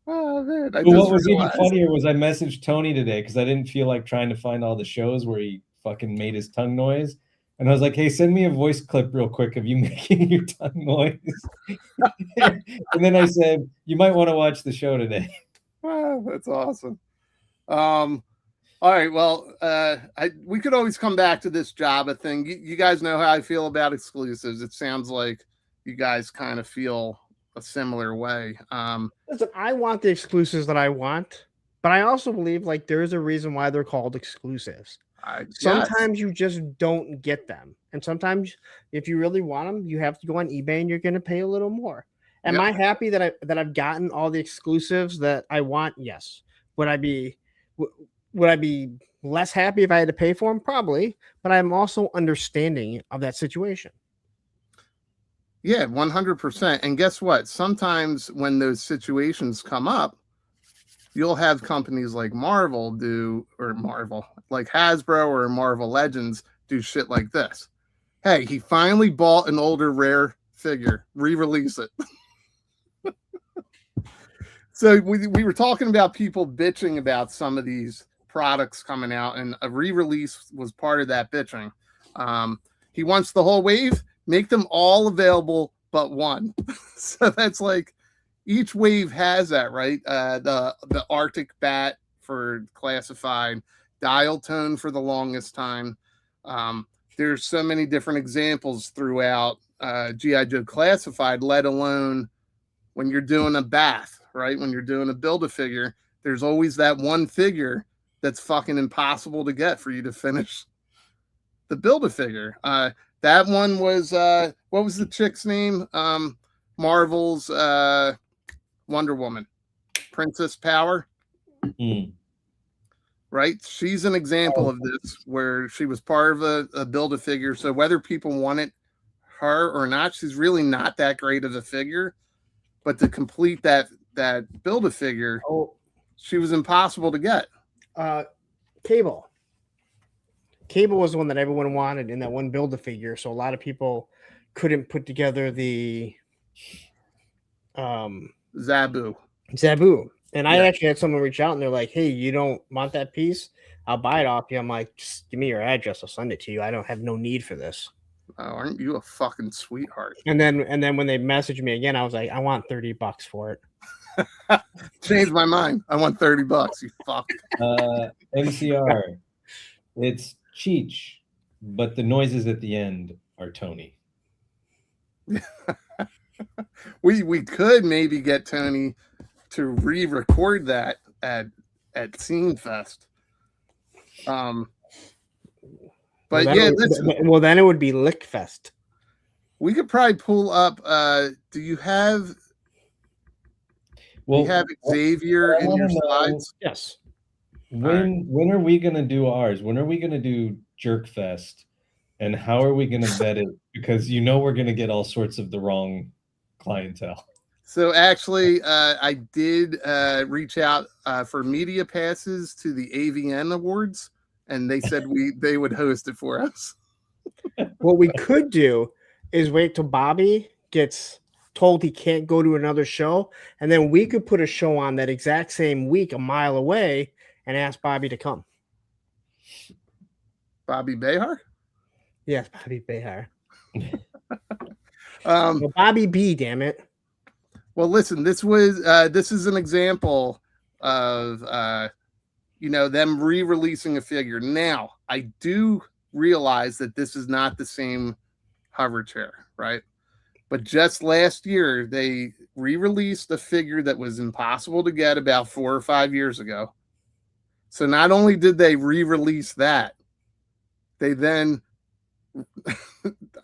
Oh man. But what was even funnier was I messaged Tony today because I didn't feel like trying to find all the shows where he fucking made his tongue noise. And I was like, hey, send me a voice clip real quick of you making your tongue noise. And then I said, you might want to watch the show today. Oh, that's awesome. All right, well, we could always come back to this Jabba thing. You guys know how I feel about exclusives. It sounds like you guys kind of feel a similar way. Listen, I want the exclusives that I want, but I also believe like there's a reason why they're called exclusives. Sometimes you just don't get them, and sometimes if you really want them, you have to go on eBay and you're going to pay a little more. Am I happy that I've gotten all the exclusives that I want? Yes. Would I be less happy if I had to pay for them? Probably, but I'm also understanding of that situation. Yeah, 100%. And guess what? Sometimes when those situations come up, you'll have companies like like Hasbro or Marvel Legends do shit like this. Hey, he finally bought an older rare figure, re-release it. So we were talking about people bitching about some of these products coming out, and a re-release was part of that bitching. He wants the whole wave, make them all available but one. So that's like each wave has that, right? The Arctic Bat for classified, Dial Tone for the longest time. There's so many different examples throughout G.I. Joe classified, let alone when you're doing a bath, right? When you're doing a Build-A-Figure, there's always that one figure that's fucking impossible to get for you to finish the Build-A-Figure. That one was, what was the chick's name? Marvel's Wonder Woman, Princess Power. Right? She's an example of this where she was part of a Build-A-Figure. So whether people wanted her or not, she's really not that great of a figure. But to complete that Build-A-Figure, she was impossible to get. Cable was the one that everyone wanted in that one Build-A-Figure. So a lot of people couldn't put together the Zabu. And I actually had someone reach out and they're like, hey, you don't want that piece? I'll buy it off you. I'm like, just give me your address. I'll send it to you. I don't have no need for this. Oh, aren't you a fucking sweetheart? And then when they messaged me again, I was like, I want $30 for it. Changed my mind. I want $30, you fuck. MCR. It's Cheech, but the noises at the end are Tony. We could maybe get Tony to re-record that at Scene Fest. But well, then it would be Lick Fest. We could probably pull up. Do you have? Well, you have Xavier in your slides. Yes. When are we gonna do ours? When are we gonna do JERKfest? And how are we gonna vet it? Because we're gonna get all sorts of the wrong clientele. So actually, I did reach out for media passes to the AVN Awards, and they said they would host it for us. What we could do is wait till Bobby gets told he can't go to another show, and then we could put a show on that exact same week a mile away and ask Bobby to come. Bobby Behar? Yes, Bobby Behar. Bobby B, damn it. Well, listen, this is an example of them re-releasing a figure. Now, I do realize that this is not the same hover chair, right? But just last year, they re-released a figure that was impossible to get about 4 or 5 years ago. So not only did they re-release that, they then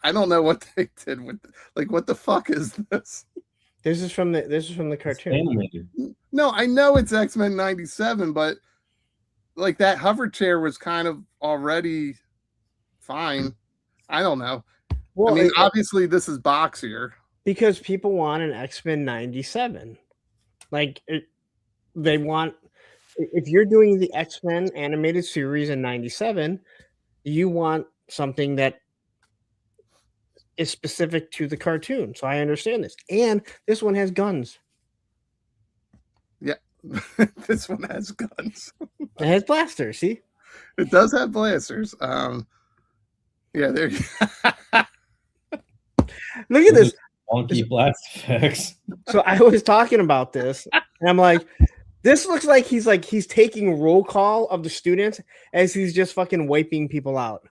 I don't know what they did with what the fuck is this? This is from the cartoon. No, I know it's X-Men 97, but like that hover chair was kind of already fine. I don't know. Well, I mean, obviously this is boxier. because people want an X-Men 97. Like they want, if you're doing the X-Men animated series in 97, you want something that is specific to the cartoon. So I understand this. And this one has guns. Yeah. This one has guns. It has blasters, see? It does have blasters. Yeah, there you Look at this. Wonky blast effects. So I was talking about this, and I'm like, this looks like he's taking roll call of the students as he's just fucking wiping people out.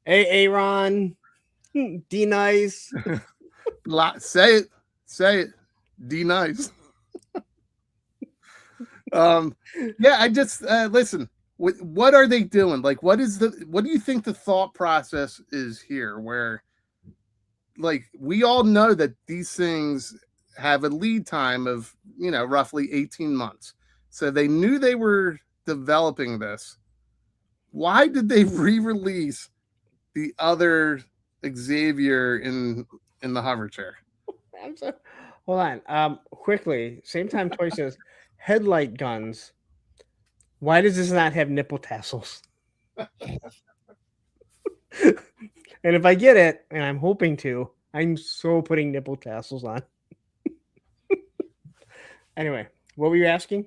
Hey, Aaron, D nice. say it. D nice. Yeah, I just listen. What are they doing? Like, what do you think the thought process is here? Where, like, we all know that these things have a lead time of, roughly 18 months. So they knew they were developing this. Why did they re-release the other Xavier in the hover chair? Hold on. Quickly, same time Toy says headlight guns. Why does this not have nipple tassels? And if I get it, and I'm hoping to, I'm so putting nipple tassels on. Anyway, what were you asking?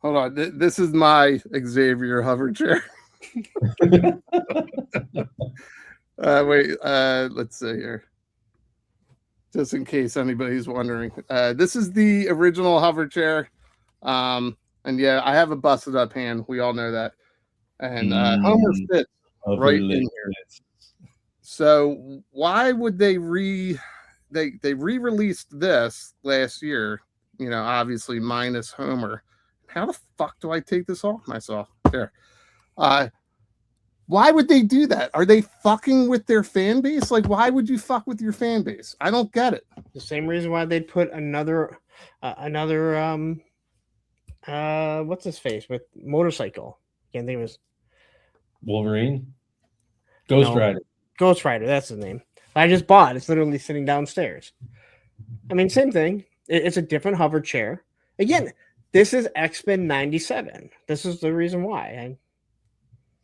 Hold on. This is my Xavier hover chair. Wait, let's see here. Just in case anybody's wondering. This is the original hover chair. And yeah, I have a busted up hand. We all know that. And Homer fits right in here. So why would they re-released this last year? Obviously minus Homer. How the fuck do I take this off myself? There. Why would they do that? Are they fucking with their fan base? Like, why would you fuck with your fan base? I don't get it. The same reason why they'd put another what's his face with motorcycle? Can't think of his Wolverine, Ghost Rider. Ghost Rider, that's his name. I just bought. It's literally sitting downstairs. I mean, same thing. It's a different hover chair. Again, this is X-Men 97. This is the reason why.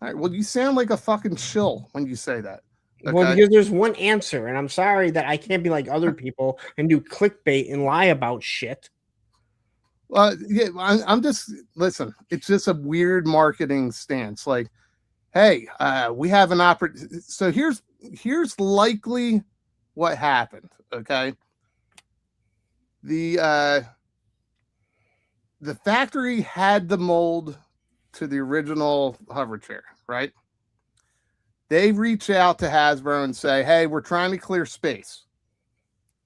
All right, well, you sound like a fucking shill when you say that. Okay? Well, because there's one answer, and I'm sorry that I can't be like other people and do clickbait and lie about shit. Yeah, I'm just listen. It's just a weird marketing stance. Like, hey, we have an opportunity. So here's likely what happened. Okay, the factory had the mold to the original hover chair, right? They reach out to Hasbro and say, hey, we're trying to clear space.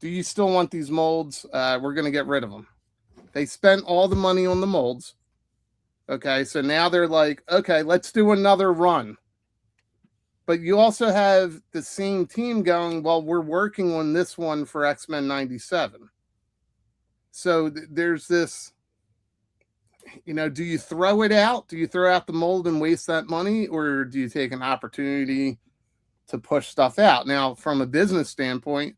Do you still want these molds? We're going to get rid of them. They spent all the money on the molds. Okay, so now they're like, okay, let's do another run. But you also have the same team going, well, we're working on this one for X-Men 97. So there's this, do you throw it out? Do you throw out the mold and waste that money? Or do you take an opportunity to push stuff out? Now, from a business standpoint,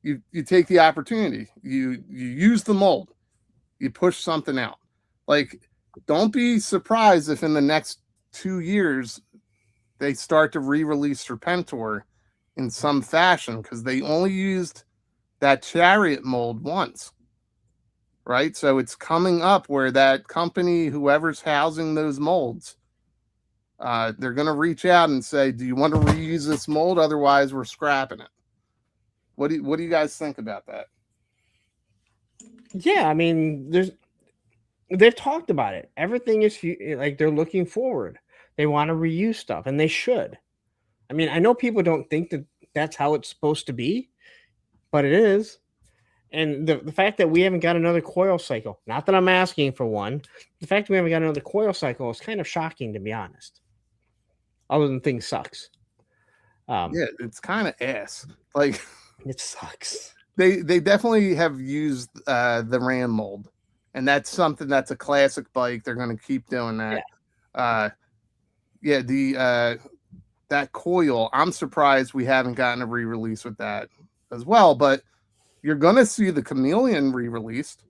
you take the opportunity. You use the mold. You push something out. Like, don't be surprised if in the next 2 years they start to re-release Serpentor in some fashion, because they only used that Chariot mold once. Right? So it's coming up where that company, whoever's housing those molds, they're going to reach out and say, do you want to reuse this mold? Otherwise, we're scrapping it. What do you guys think about that? Yeah, I mean, they've talked about it. Everything is like they're looking forward. They want to reuse stuff, and they should. I mean, I know people don't think that that's how it's supposed to be, but it is. And the fact that we haven't got another coil cycle, not that I'm asking for one, the fact that we haven't got another coil cycle is kind of shocking, to be honest. Other than things sucks. Yeah, it's kind of ass. Like, it sucks. They definitely have used the RAM mold and that's something that's a classic bike. They're going to keep doing that. That coil, I'm surprised we haven't gotten a re-release with that as well, but you're going to see the Chameleon re-released,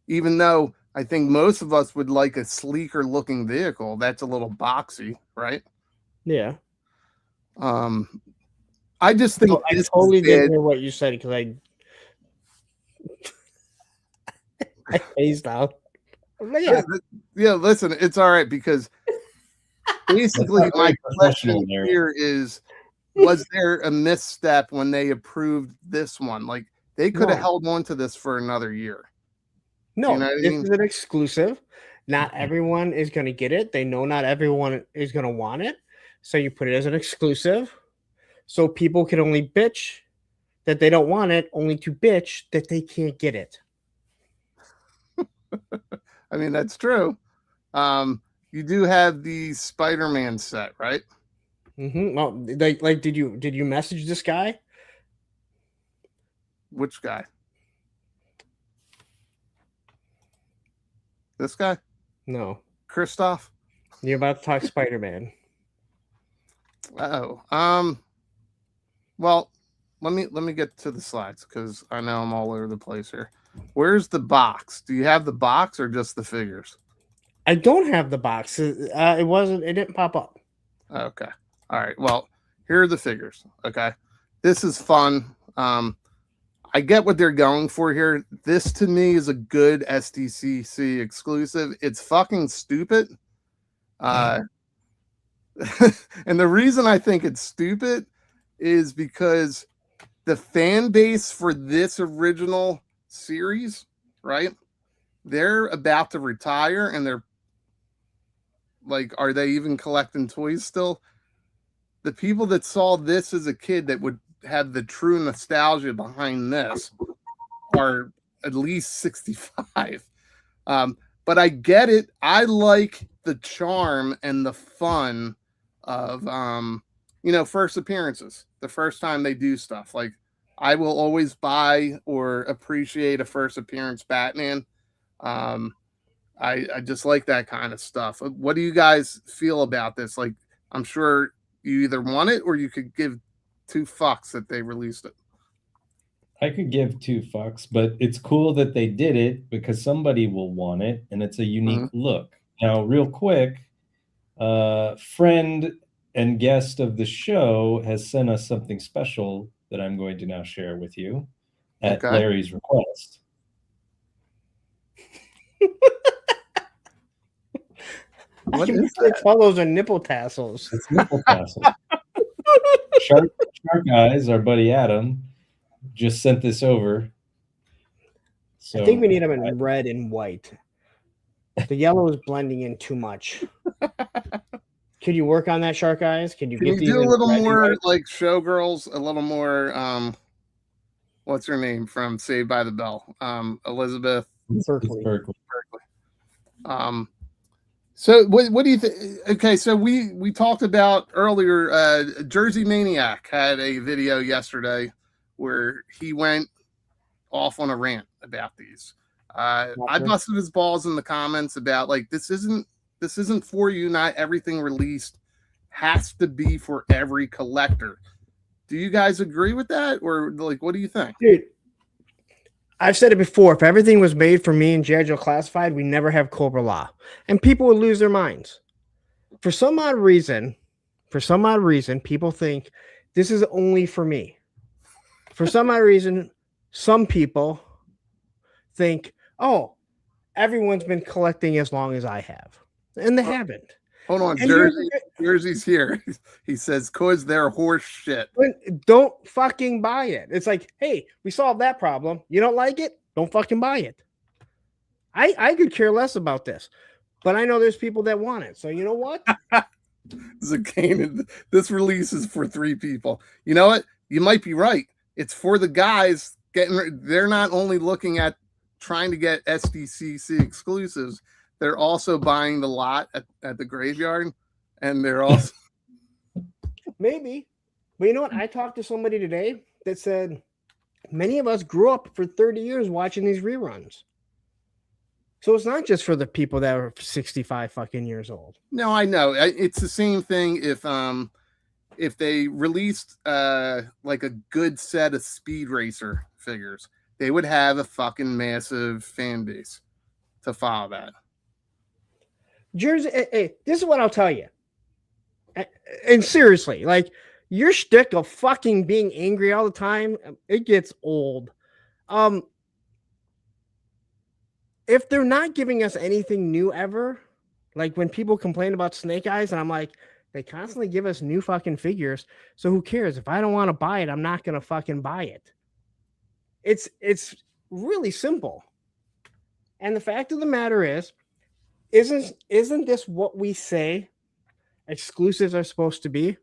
even though I think most of us would like a sleeker looking vehicle. That's a little boxy, right? Yeah. I just think I totally didn't hear what you said because I phased out. Yeah, listen, it's all right because basically my question here is, was there a misstep when they approved this one? Like they could have held on to this for another year. No, you know this is an exclusive. Not everyone is going to get it. They know not everyone is going to want it. So you put it as an exclusive. So people can only bitch that they don't want it, only to bitch that they can't get it. I mean, that's true. You do have the Spider-Man set, right? Mm-hmm. Well, like, did you message this guy? Which guy? This guy? No. Christoph? You're about to talk Spider-Man. Oh. Well, let me get to the slides because I know I'm all over the place here. Where's the box? Do you have the box or just the figures? I don't have the box. It didn't pop up. Okay. All right. Well, here are the figures. Okay. This is fun. I get what they're going for here. This to me is a good SDCC exclusive. It's fucking stupid. And the reason I think it's stupid is because the fan base for this original series, right? They're about to retire and they're like, are they even collecting toys still? The people that saw this as a kid that would have the true nostalgia behind this are at least 65. But I get it. I like the charm and the fun of first appearances, the first time they do stuff. Like I will always buy or appreciate a first appearance Batman. I just like that kind of stuff. What do you guys feel about this? Like, I'm sure you either want it or you could give two fucks that they released it. I could give two fucks, but it's cool that they did it because somebody will want it and it's a unique look. Now, real quick, friend and guest of the show has sent us something special that I'm going to now share with you at Larry's request. What is that? All those are nipple tassels. It's nipple tassels. Shark Eyes, our buddy Adam, just sent this over. So I think we need them in red and white. The yellow is blending in too much. Could you work on that, Shark Eyes? Can you do a little more like Showgirls, a little more what's her name from Saved by the Bell? Elizabeth Berkley. So what do you think? Okay, so we talked about earlier, Jersey Maniac had a video yesterday where he went off on a rant about these. I busted his balls in the comments about like this isn't for you. Not everything released has to be for every collector. Do you guys agree with that, or like what do you think, dude? I've said it before. If everything was made for me and G.I. Joe Classified, we never have Cobra Law, and people would lose their minds. For some odd reason, people think this is only for me. For some odd reason, some people think, oh, everyone's been collecting as long as I have, and they haven't. Hold on, Jersey's here. He says, "Cause they're horse shit." Don't fucking buy it. It's like, hey, we solved that problem. You don't like it? Don't fucking buy it. I could care less about this, but I know there's people that want it. So you know what? This release is for 3 people. You know what? You might be right. It's for the guys they're not only looking at trying to get SDCC exclusives. They're also buying the lot at the graveyard, and they're also maybe. But you know what? I talked to somebody today that said many of us grew up for 30 years watching these reruns. So it's not just for the people that are 65 fucking years old. No, I know. It's the same thing if they released like a good set of Speed Racer figures, they would have a fucking massive fan base to follow that. Jersey, hey, this is what I'll tell you. And seriously, like your shtick of fucking being angry all the time, it gets old. If they're not giving us anything new ever, like when people complain about Snake Eyes, and I'm like, they constantly give us new fucking figures. So who cares? If I don't want to buy it, I'm not going to fucking buy it. It's really simple. And the fact of the matter is, isn't this what we say exclusives are supposed to be?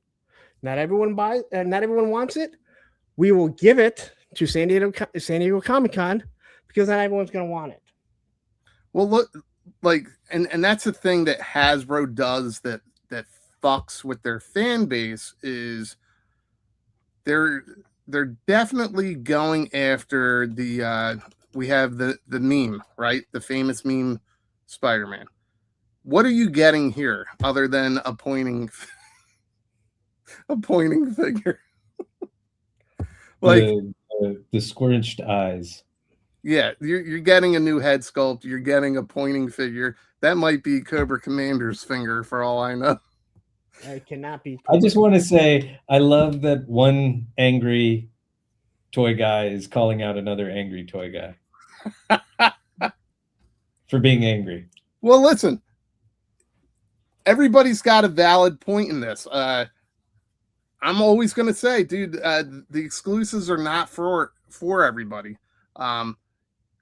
Not everyone buys, not everyone wants it. We will give it to San Diego Comic-Con because not everyone's going to want it. Well, look, like, and that's the thing that Hasbro does that fucks with their fan base is they're definitely going after the we have the meme, right? The famous meme Spider-Man. What are you getting here other than a pointing figure? Like the squirched eyes. Yeah, you're getting a new head sculpt. You're getting a pointing figure. That might be Cobra Commander's finger for all I know. It cannot be. I just want to say I love that one angry toy guy is calling out another angry toy guy for being angry. Well, listen, everybody's got a valid point in this. I'm always going to say, dude, the exclusives are not for everybody.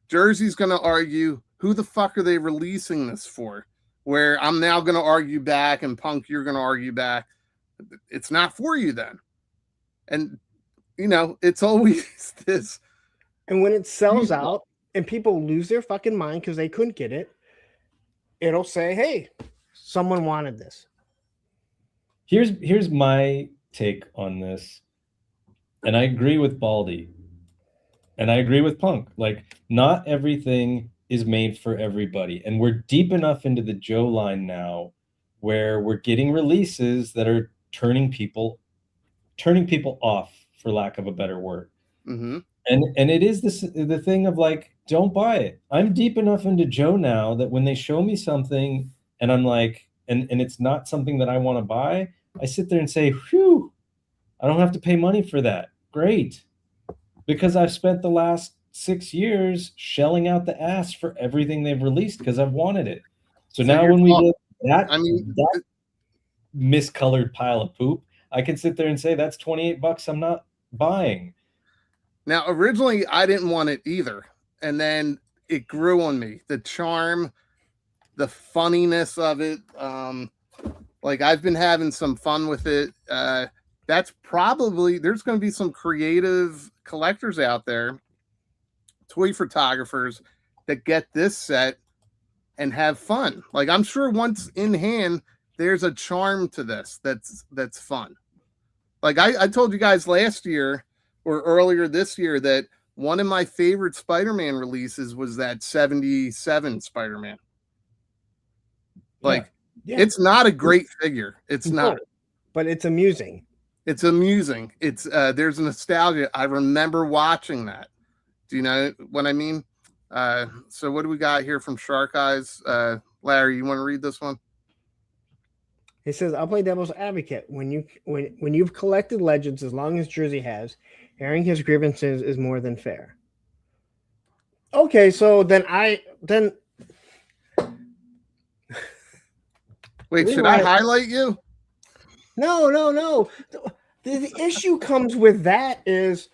Jersey's going to argue, who the fuck are they releasing this for? Where I'm now going to argue back, and Punk, you're going to argue back. It's not for you then. And, you know, it's always this. And when it sells out and people lose their fucking mind because they couldn't get it, it'll say, hey, someone wanted this. Here's my take on this. And I agree with Baldy. And I agree with Punk. Like, not everything is made for everybody. And we're deep enough into the Joe line now where we're getting releases that are turning people off, for lack of a better word. Mm-hmm. And it is the thing of like, don't buy it. I'm deep enough into Joe now that when they show me something and I'm like, and it's not something that I want to buy, I sit there and say, whew, I don't have to pay money for that. Great. Because I've spent the last 6 years shelling out the ass for everything they've released because I've wanted it. So now when we get that miscolored pile of poop, I can sit there and say that's $28 I'm not buying. Now, originally I didn't want it either. And then it grew on me. The charm, the funniness of it. Like, I've been having some fun with it. That's probably, there's going to be some creative collectors out there, toy photographers, that get this set and have fun. Like, I'm sure once in hand, there's a charm to this that's fun. Like I told you guys last year or earlier this year that one of my favorite Spider-Man releases was that 77 Spider-Man. Like, it's not a great figure. It's not. But it's amusing. It's amusing. It's there's nostalgia. I remember watching that. Do you know what I mean? So what do we got here from Shark Eyes? Larry, you want to read this one? He says, I'll play devil's advocate. When you've collected legends as long as Jersey has, airing his grievances is more than fair. Okay, so then wait, should I highlight you? No. The issue comes with that is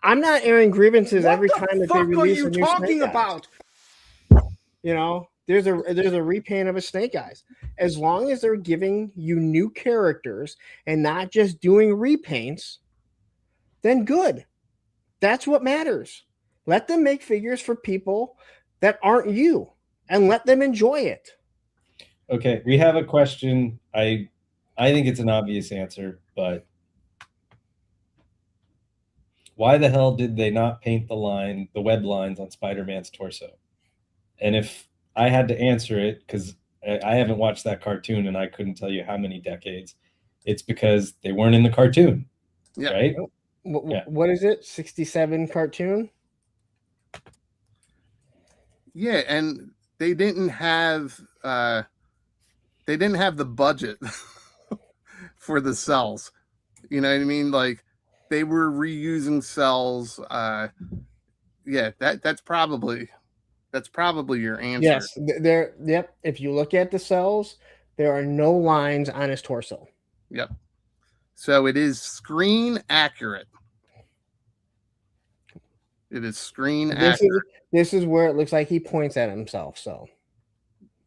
I'm not airing grievances every time that they release a new Snake Eyes. You know, there's a repaint of a Snake Eyes. As long as they're giving you new characters and not just doing repaints, then good. That's what matters. Let them make figures for people that aren't you and let them enjoy it. Okay, we have a question. I think it's an obvious answer, but Why the hell did they not paint the web lines on Spider-Man's torso? And if I had to answer it, because I haven't watched that cartoon and I couldn't tell you how many decades, it's because they weren't in the cartoon. Yeah. Right? What is it? 67 cartoon? Yeah, and they didn't have the budget for the cells. You know what I mean? Like they were reusing cells. Yeah, that's probably your answer. Yes, there. Yep. If you look at the cells, there are no lines on his torso. Yep. So it is screen accurate. It is screen accurate. This is where it looks like he points at himself. So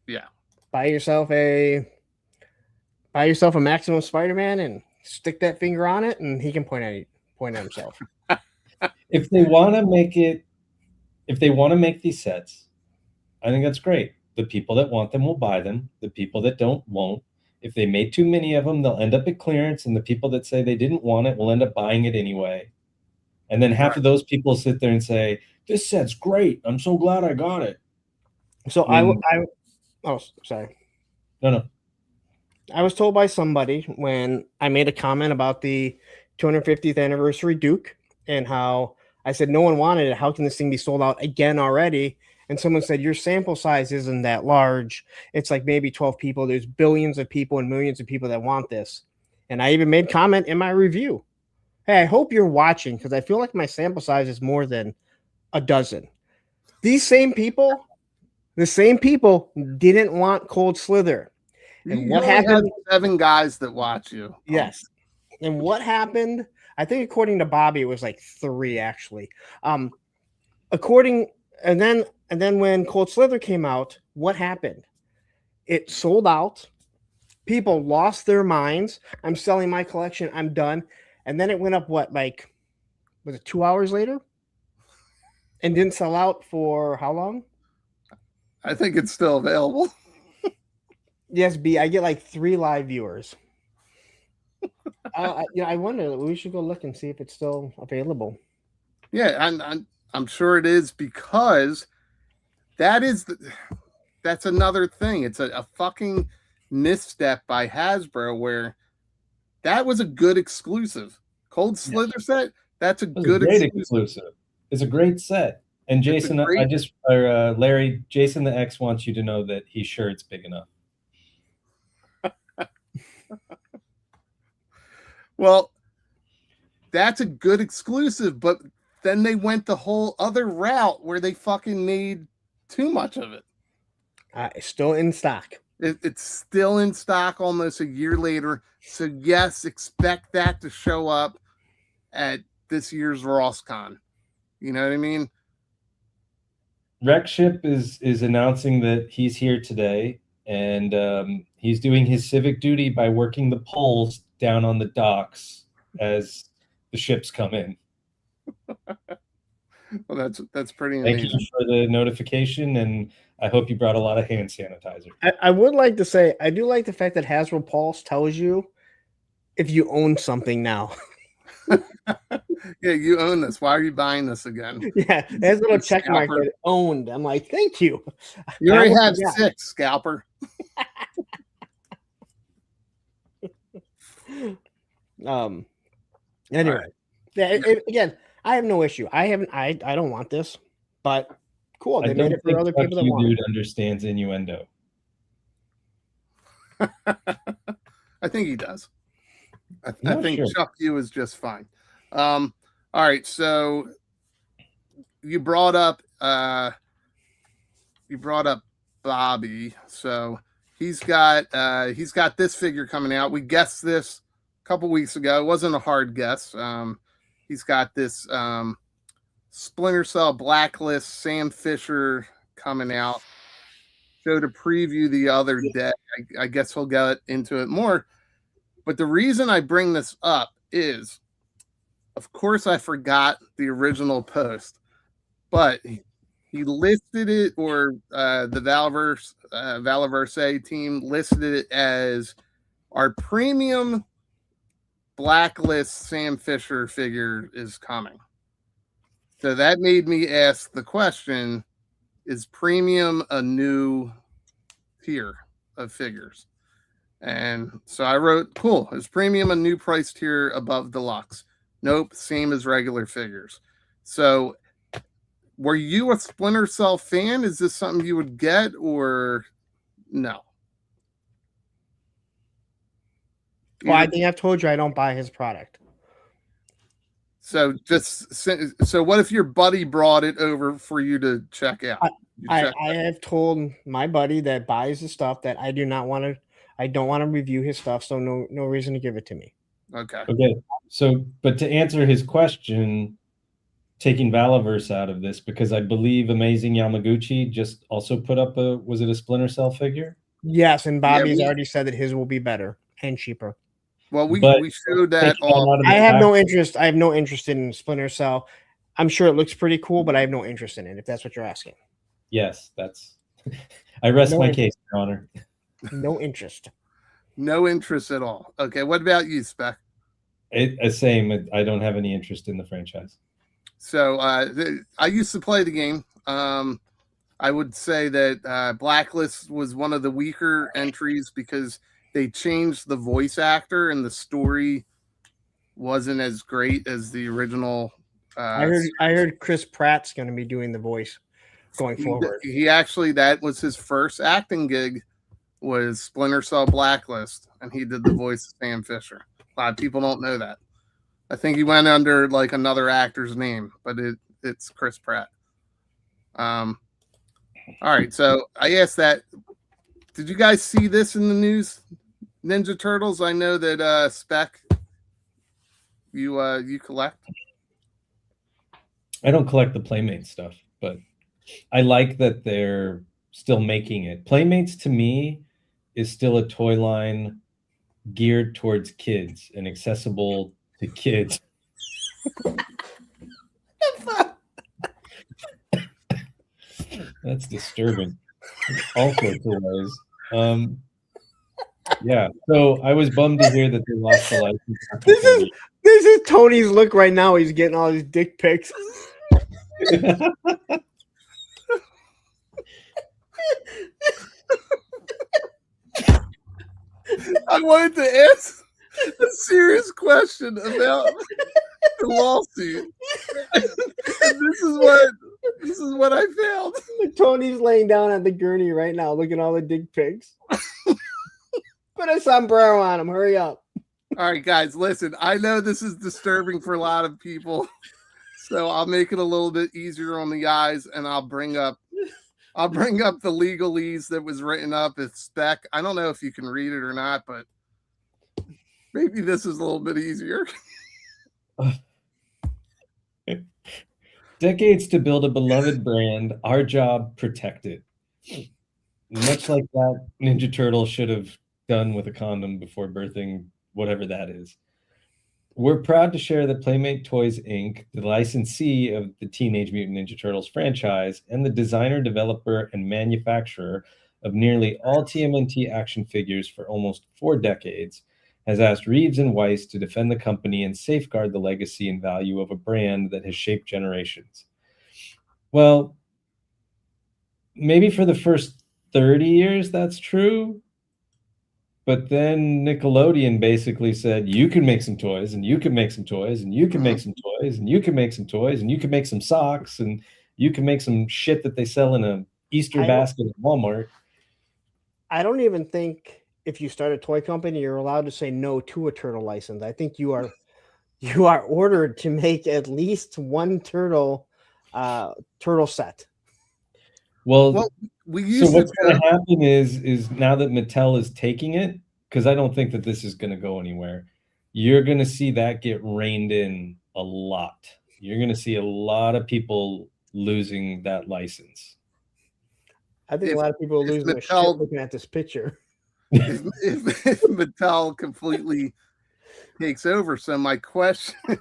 yeah, buy yourself a Maximum Spider-Man and stick that finger on it, and he can point at himself. If they want to make these sets, I think that's great. The people that want them will buy them. The people that don't won't. If they made too many of them, they'll end up at clearance, and the people that say they didn't want it will end up buying it anyway. And then half of those people sit there and say, "This set's great. I'm so glad I got it." So oh, sorry. No. I was told by somebody when I made a comment about the 250th anniversary Duke and how I said no one wanted it. How can this thing be sold out again already? And someone said, your sample size isn't that large. It's like maybe 12 people. There's billions of people and millions of people that want this. And I even made comment in my review. Hey, I hope you're watching because I feel like my sample size is more than a dozen. The same people didn't want Cold Slither. And what happened? 7 guys that watch you. Yes. And what happened? I think according to Bobby, it was like 3 actually. And then when Cold Slither came out, what happened? It sold out. People lost their minds. I'm selling my collection. I'm done. And then it went up, was it 2 hours later? And didn't sell out for how long? I think it's still available. Yes, B. I get like 3 live viewers. I wonder. We should go look and see if it's still available. Yeah, I'm sure it is because that's another thing. It's a fucking misstep by Hasbro where that was a good exclusive. Cold Slither set, that's a good exclusive. It's a great set. And Jason, Larry, Jason the X wants you to know that he's sure it's big enough. Well, that's a good exclusive, but then they went the whole other route where they fucking made too much of it. It's still in stock. It's still in stock almost a year later. So yes, expect that to show up at this year's RossCon. You know what I mean? Rexship is announcing that he's here today, and he's doing his civic duty by working the poles down on the docks as the ships come in. Well, that's pretty amazing. Thank you for the notification, and I hope you brought a lot of hand sanitizer. I would like to say, I do like the fact that Hasbro Pulse tells you if you own something now. Yeah, you own this. Why are you buying this again? Yeah, there's a little check mark that owned. I'm like, thank you. You already have 6, scalper. Anyway, yeah. Again, I have no issue. I don't want this, but cool. They made it for other people that want it. Dude understands innuendo. I think he does. I think sure. Chuck you is just fine. All right, so you brought up Bobby. So he's got this figure coming out. We guessed this a couple weeks ago. It wasn't a hard guess. He's got this Splinter Cell Blacklist Sam Fisher coming out. Showed a preview the other day. I guess we'll get into it more. But the reason I bring this up is, of course, I forgot the original post, but he listed it, or the Valiverse team listed it as our premium Blacklist Sam Fisher figure is coming. So that made me ask the question, is premium a new tier of figures? And so I wrote, cool, is premium a new price tier above deluxe? Nope, same as regular figures. So were you a Splinter Cell fan? Is this something you would get or no? Well, I think I've told you I don't buy his product. So what if your buddy brought it over for you to check out? I have told my buddy that buys the stuff that I don't want to review his stuff, so no reason to give it to me. Okay. So, but to answer his question, taking Valaverse out of this, because I believe Amazing Yamaguchi just also put up was it a Splinter Cell figure? Yes, and Bobby's already said that his will be better and cheaper. Well, we showed that off. I have no interest. I have no interest in Splinter Cell. I'm sure it looks pretty cool, but I have no interest in it, if that's what you're asking. Yes, that's. I rest my case, Your Honor. No interest. No interest at all. Okay, what about you, Spec? Same. I don't have any interest in the franchise. So I used to play the game. I would say that Blacklist was one of the weaker entries because they changed the voice actor and the story wasn't as great as the original. I heard Chris Pratt's going to be doing the voice going forward. He actually, that was his first acting gig, was Splinter Cell Blacklist, and he did the voice of Sam Fisher. A lot of people don't know that. I think he went under like another actor's name, but it's Chris Pratt. All right, so I asked that. Did you guys see this in the news? Ninja Turtles. I know that Spec, you collect. I don't collect the Playmate stuff, but I like that they're still making it. Playmates to me is still a toy line geared towards kids and accessible to kids. That's disturbing. Also toys. Yeah, so I was bummed to hear that they lost the license. This is Tony's look right now. He's getting all these dick pics. I wanted to ask a serious question about the lawsuit. This is what I found. Tony's laying down on the gurney right now, looking at all the dick pics. Put a sombrero on him. Hurry up. All right, guys, listen. I know this is disturbing for a lot of people, so I'll make it a little bit easier on the eyes, and I'll bring up the legalese that was written up as Spec. I don't know if you can read it or not, but maybe this is a little bit easier. Decades to build a beloved brand. Our job, protect it. Much like that Ninja Turtle should have done with a condom before birthing whatever that is. We're proud to share that Playmate Toys Inc., the licensee of the Teenage Mutant Ninja Turtles franchise and the designer, developer, and manufacturer of nearly all TMNT action figures for almost 4 decades, has asked Reeves and Weiss to defend the company and safeguard the legacy and value of a brand that has shaped generations. Well, maybe for the first 30 years that's true, but then Nickelodeon basically said, you can make some toys, and you can make some toys, and you can make some toys, and you can make some toys, and you can make some socks, and you can make some shit that they sell in a Easter basket at Walmart. I don't even think if you start a toy company, you're allowed to say no to a turtle license. I think you are ordered to make at least one turtle set. Well, so what's going to happen is now that Mattel is taking it, because I don't think that this is going to go anywhere, you're going to see that get reined in a lot. You're going to see a lot of people losing that license. I think a lot of people are losing their shit looking at this picture. If Mattel completely takes over, so my question is,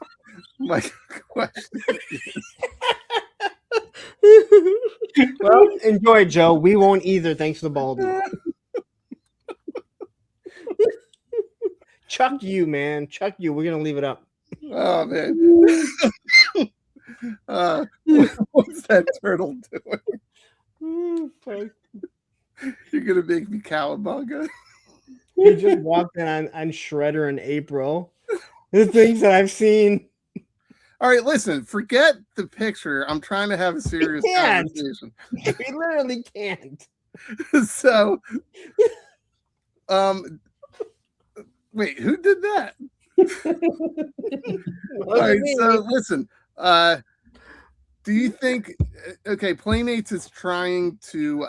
well, enjoy, Joe. We won't either, thanks to the Baldy. Chuck you, man. Chuck you. We're gonna leave it up. Oh man. What's that turtle doing? You're gonna make me cowabunga. You just walked in on Shredder in April. The things that I've seen. All right, listen, forget the picture. I'm trying to have a serious conversation. We literally can't. So, wait, who did that? All right, so listen, do you think, okay, Playmates is trying to,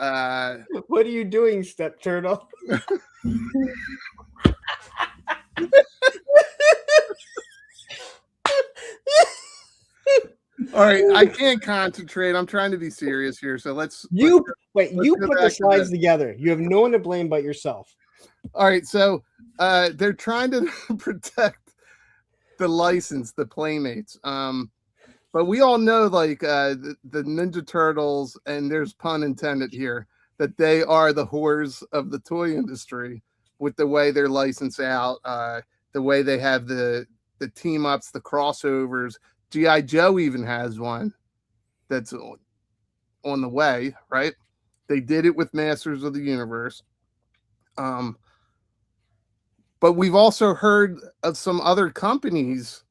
what are you doing, Step Turtle? all right, I can't concentrate. I'm trying to be serious here. So let's you go put the back to slides this. together. You have no one to blame but yourself. All right, so they're trying to protect the license, the Playmates. But we all know, like the Ninja Turtles, and there's pun intended here, that they are the whores of the toy industry with the way they're licensed out, the way they have the team ups, the crossovers. G.I. Joe even has one that's on the way, right? They did it with Masters of the Universe. But we've also heard of some other companies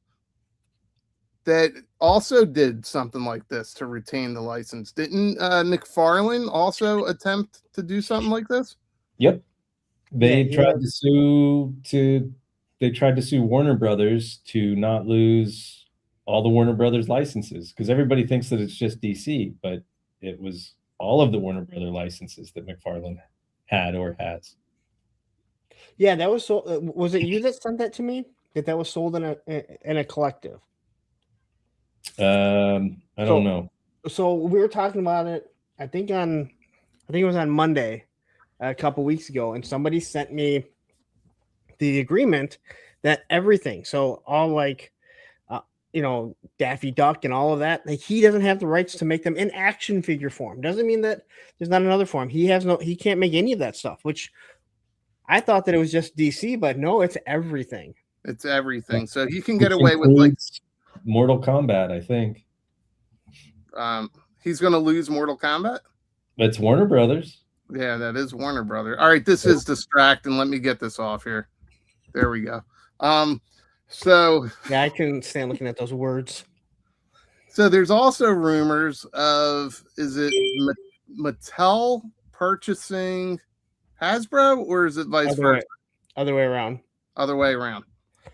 that also did something like this to retain the license. Didn't McFarlane also attempt to do something like this? Yep. They tried to sue Warner Brothers to not lose all the Warner Brothers licenses, because everybody thinks that it's just DC, but it was all of the Warner Brothers licenses that McFarlane had or has. Yeah, that was so. Was it you that sent that to me? That was sold in a collective. I don't know. So we were talking about it. I think it was on Monday, a couple weeks ago, and somebody sent me the agreement that everything. So all like, Daffy Duck and all of that. Like, he doesn't have the rights to make them in action figure form. Doesn't mean that there's not another form. He can't make any of that stuff. Which I thought that it was just DC, but no, it's everything. It's everything. So he can get away with like Mortal Kombat, I think. He's going to lose Mortal Kombat. It's Warner Brothers. Yeah, that is Warner Brothers. All right, this is distracting. Let me get this off here. There we go. So yeah, I couldn't stand looking at those words. So there's also rumors of, is it Mattel purchasing Hasbro, or is it vice versa? Other way around. Other way around.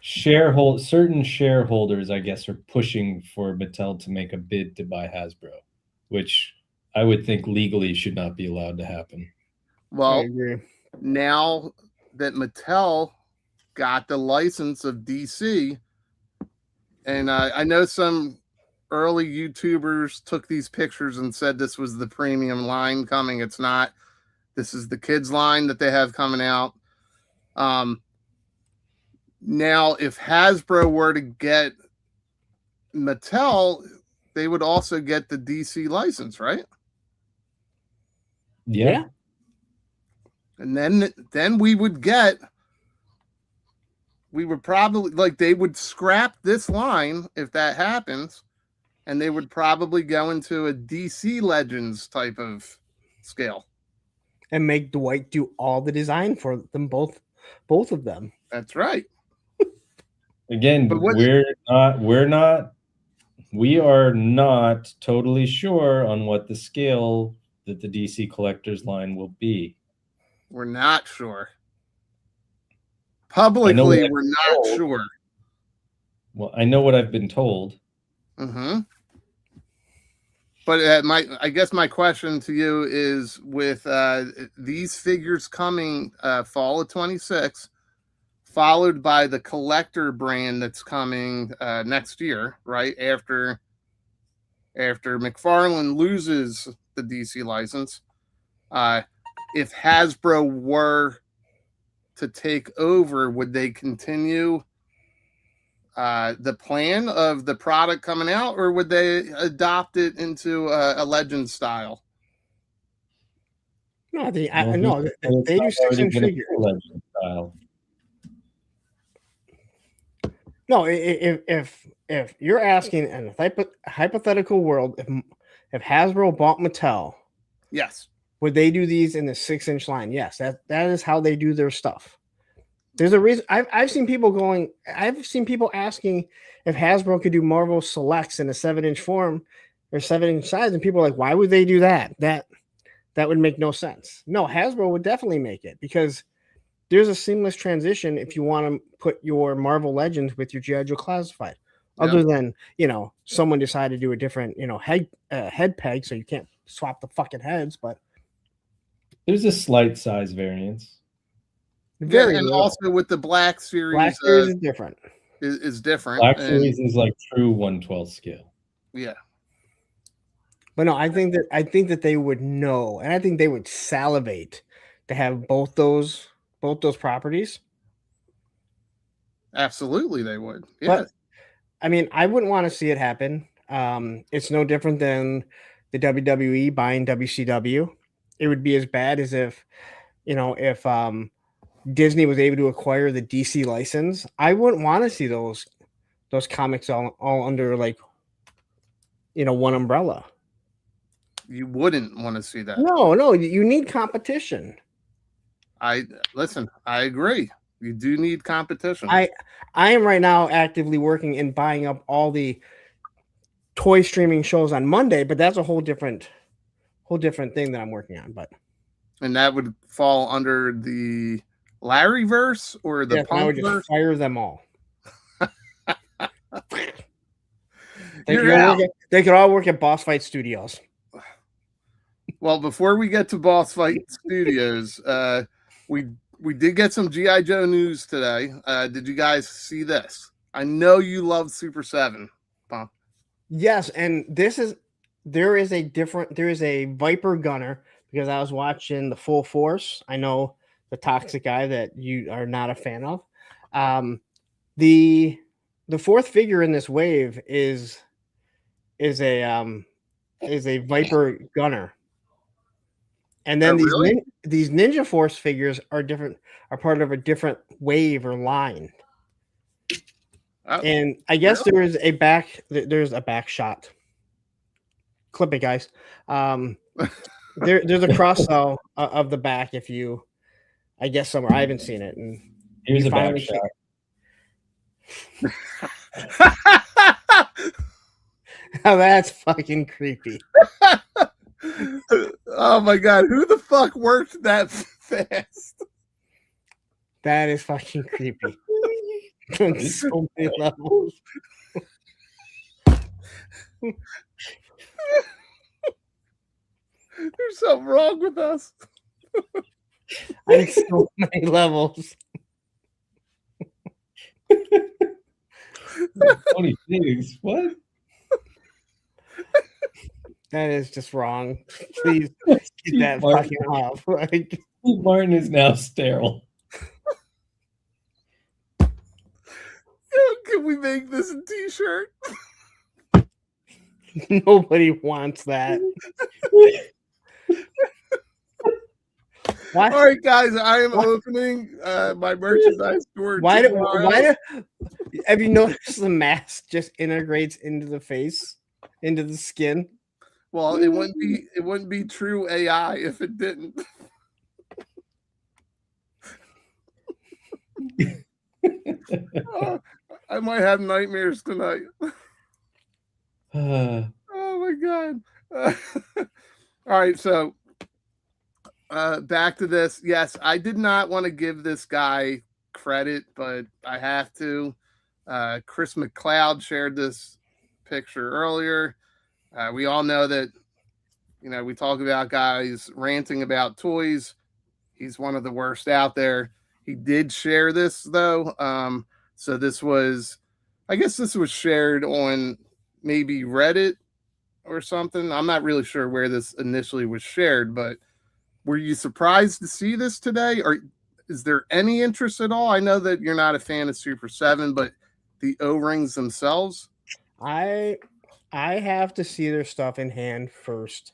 Certain shareholders, I guess, are pushing for Mattel to make a bid to buy Hasbro, which I would think legally should not be allowed to happen. Well, now that Mattel got the license of DC, and I know some early YouTubers took these pictures and said this was the premium line coming. It's not. This is the kids line that they have coming out. Now, if Hasbro were to get Mattel, they would also get the DC license, right? Yeah. And then we would probably, like, they would scrap this line if that happens, and they would probably go into a DC Legends type of scale. And make Dwight do all the design for them, both of them. That's right. Again, we are not totally sure on what the scale that the DC Collectors line will be. We're not sure. Publicly, we're not sure. Well, I know what I've been told. Mm-hmm. But I guess my question to you is, with these figures coming fall of 26, followed by the collector brand that's coming next year, right after McFarlane loses the DC license, if Hasbro were to take over, would they continue the plan of the product coming out, or would they adopt it into a legend style? No, they do 6-inch figures. Legend style. No, if if you're asking in a hypothetical world, if Hasbro bought Mattel, Yes. would they do these in the 6-inch line? Yes, that is how they do their stuff. There's a reason. I've seen people asking if Hasbro could do Marvel Selects in a 7-inch form or 7-inch size, and people are like, why would they do that? That would make no sense. No, Hasbro would definitely make it because there's a seamless transition if you want to put your Marvel Legends with your G.I. Joe Classified. Other than, someone decided to do a different, head peg, so you can't swap the fucking heads, but There's a slight size variance. Very and little. Also with the Black Series. Black Series is different. Is different. Black Series is like true 1/12 scale. Yeah. But no, I think that they would know, and I think they would salivate to have both those properties. Absolutely, they would. Yeah. But I mean, I wouldn't want to see it happen. It's no different than the WWE buying WCW. It would be as bad as if Disney was able to acquire the DC license. I wouldn't want to see those comics all under one umbrella. You wouldn't want to see that. No, you need competition. I agree. You do need competition. I am right now actively working in buying up all the toy streaming shows on Monday, but that's a whole different thing that I'm working on. And that would fall under the Larryverse or the I would just fire them all. They could all work at Boss Fight Studios. Well, before we get to Boss Fight Studios, we did get some G.I. Joe news today. Did you guys see this? I know you love Super 7, Pump. Yes, and there is a Viper gunner because I was watching the Full Force. I know the toxic guy that you are not a fan of. The fourth figure in this wave is a Viper gunner. And then these Ninja Force figures are part of a different wave or line. And I guess there's a back shot. Clip it, guys. There's a cross cell of the back if you, I guess somewhere. I haven't seen it. And here's a back shot. Oh, that's fucking creepy. Oh my god, who the fuck worked that fast? That is fucking creepy. On so many levels. There's something wrong with us. On so many levels. Funny things. What? That is just wrong. Please get that fucking off. Martin is now sterile. Can we make this a t-shirt? Nobody wants that. All right, guys, I am opening my merchandise store. Have you noticed the mask just integrates into the face, into the skin? Well, it wouldn't be true AI if it didn't. I might have nightmares tonight. Oh my god. All right, so back to this. Yes, I did not want to give this guy credit, but I have to. Chris McLeod shared this picture earlier. We all know that, we talk about guys ranting about toys. He's one of the worst out there. He did share this, though. So this was shared on maybe Reddit or something. I'm not really sure where this initially was shared, but were you surprised to see this today? Or is there any interest at all? I know that you're not a fan of Super 7, but the O-rings themselves? I have to see their stuff in hand first.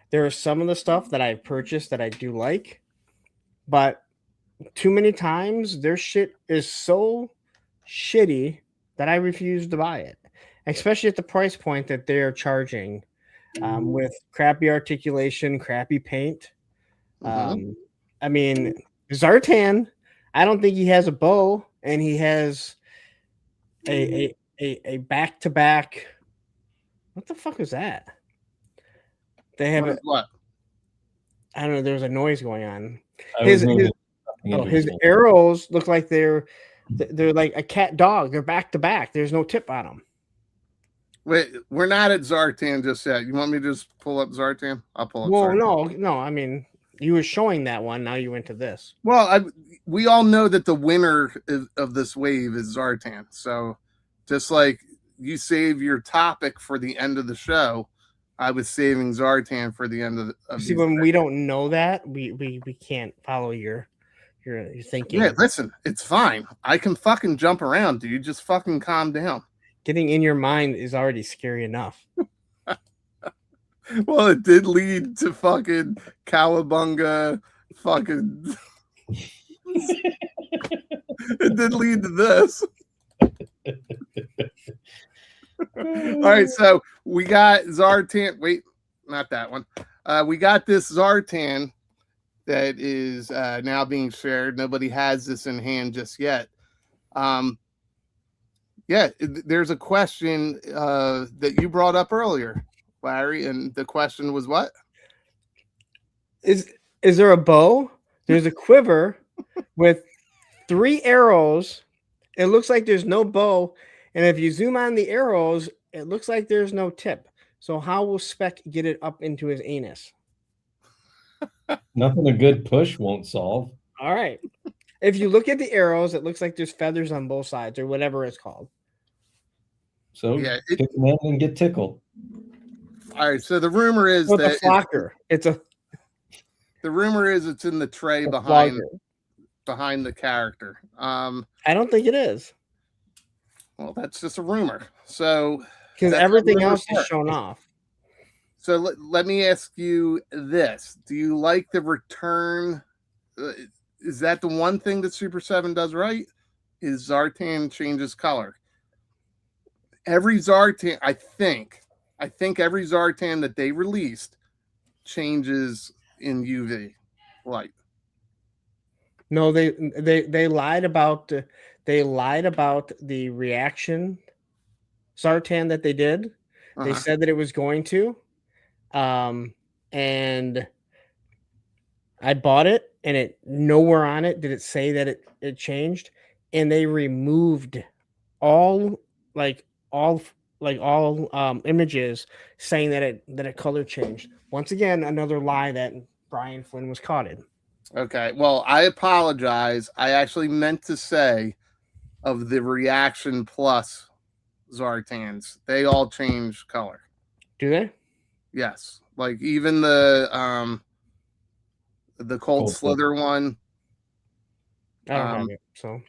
There is some of the stuff that I've purchased that I do like, but too many times their shit is so shitty that I refuse to buy it. especially at the price point that they're charging, with crappy articulation, crappy paint. I mean, Zartan, I don't think he has a bow, and he has a back-to-back. What the fuck was that? They have What? I don't know. There was a noise going on. His arrows look like they're like a cat dog. They're back to back. There's no tip on them. Wait, we're not at Zartan just yet. You want me to just pull up Zartan? I'll pull up. Well, Zartan. no. I mean, you were showing that one. Now you went to this. Well, we all know that the winner of this wave is Zartan. So, just like you save your topic for the end of the show, I was saving Zartan for the end of See, when we don't know that, we can't follow your thinking. Yeah, listen, it's fine. I can fucking jump around, dude. Just fucking calm down. Getting in your mind is already scary enough. Well, it did lead to fucking Cowabunga, fucking. It did lead to this. All right, so we got Zartan. Wait, not that one. We got this Zartan that is now being shared. Nobody has this in hand just yet. There's a question that you brought up earlier, Larry, and the question was what? Is there a bow? There's a quiver with 3 arrows. It looks like there's no bow. And if you zoom on the arrows, it looks like there's no tip. So how will Spec get it up into his anus? Nothing a good push won't solve. All right. If you look at the arrows, it looks like there's feathers on both sides or whatever it's called. So pick them in and get tickled. All right. So the rumor is that a flocker. The rumor is it's in the tray behind the character. I don't think it is. Well, that's just a rumor. So because everything else is shown off. So let me ask you this: do you like the return? Is that the one thing that Super 7 does right? Is Zartan changes color? Every Zartan, I think every Zartan that they released changes in UV light. No, they lied about the reaction Zartan that they did. They said that it was going to, and I bought it, and it nowhere on it did it say that it changed, and they removed all images saying that it color changed. Once again, another lie that Brian Flynn was caught in. Okay, well, I apologize. I actually meant to say of the Reaction Plus Zartans, they all change color. Do they? Yes, like even the Cold Slither one. I don't have it, so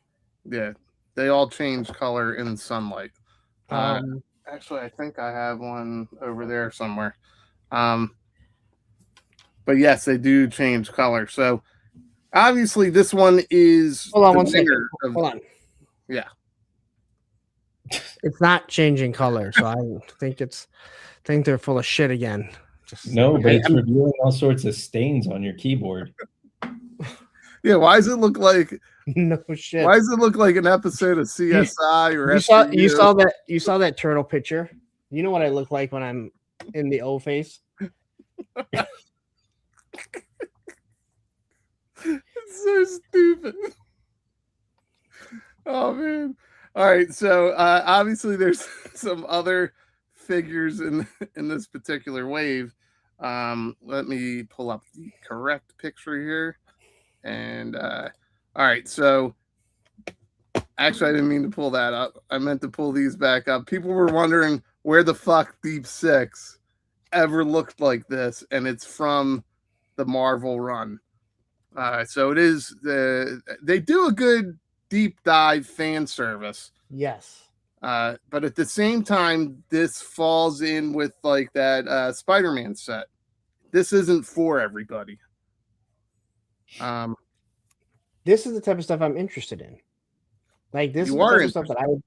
yeah, they all change color in sunlight. Actually, I think I have one over there somewhere. But yes, they do change color. So obviously, this one is. Hold on one second. Hold on. Yeah, it's not changing color, so I think they're full of shit again. No, but it's revealing all sorts of stains on your keyboard. Yeah, why does it look like? No shit. Why does it look like an episode of CSI or you saw that turtle picture? You know what I look like when I'm in the O face? It's so stupid. Oh man. All right, so obviously there's some other figures in this particular wave. Let me pull up the correct picture here. And all right, so actually I didn't mean to pull that up. I meant to pull these back up. People were wondering where the fuck Deep Six ever looked like this, and it's from the Marvel run. So it is they do a good deep dive fan service. Yes. But at the same time, this falls in with like that Spider-Man set. This isn't for everybody. This is the type of stuff I'm interested in. Like this is the type of stuff that I would.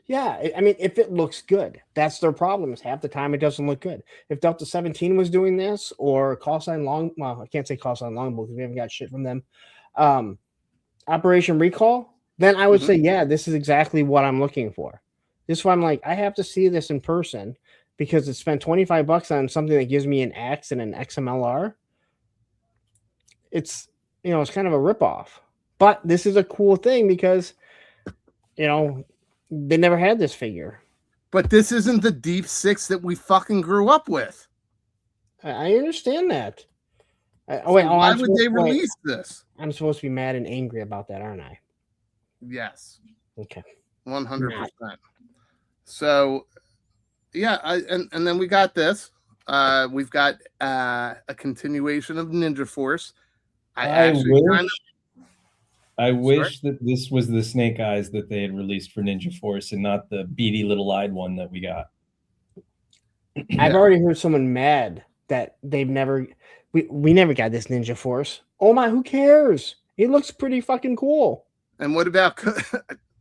Yeah, I mean, if it looks good, that's their problem. Is half the time it doesn't look good. If Delta 17 was doing this, or call sign long, well, I can't say call sign Longbow because we haven't got shit from them. Operation Recall, then I would say, yeah, this is exactly what I'm looking for. This is why I'm like, I have to see this in person because it spent $25 on something that gives me an X and an XMLR. It's, it's kind of a ripoff. But this is a cool thing because, they never had this figure. But this isn't the Deep Six that we fucking grew up with. I understand that. Why would they release this? I'm supposed to be mad and angry about that, aren't I? Yes. Okay. 100%. So, yeah, and then we got this. We've got a continuation of Ninja Force. I wish that this was the Snake Eyes that they had released for Ninja Force and not the beady little eyed one that we got. I've already heard someone mad that they've never we never got this Ninja Force. Oh my, who cares? It looks pretty fucking cool. And what about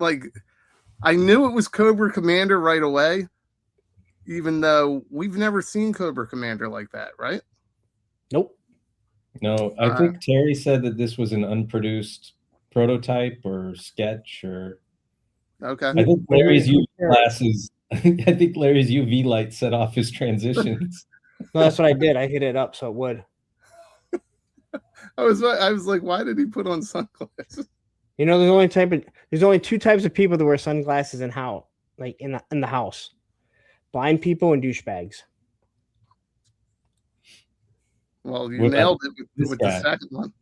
I knew it was Cobra Commander right away, even though we've never seen Cobra Commander like that, right? Nope. No, I think Terry said that this was an unproduced prototype or sketch or okay. I think Larry's UV glasses. I think Larry's UV light set off his transitions. No, that's what I did. I hit it up so it would. I was like, why did he put on sunglasses? There's only two types of people that wear sunglasses in the house: blind people and douchebags. Well, you nailed it with the second one.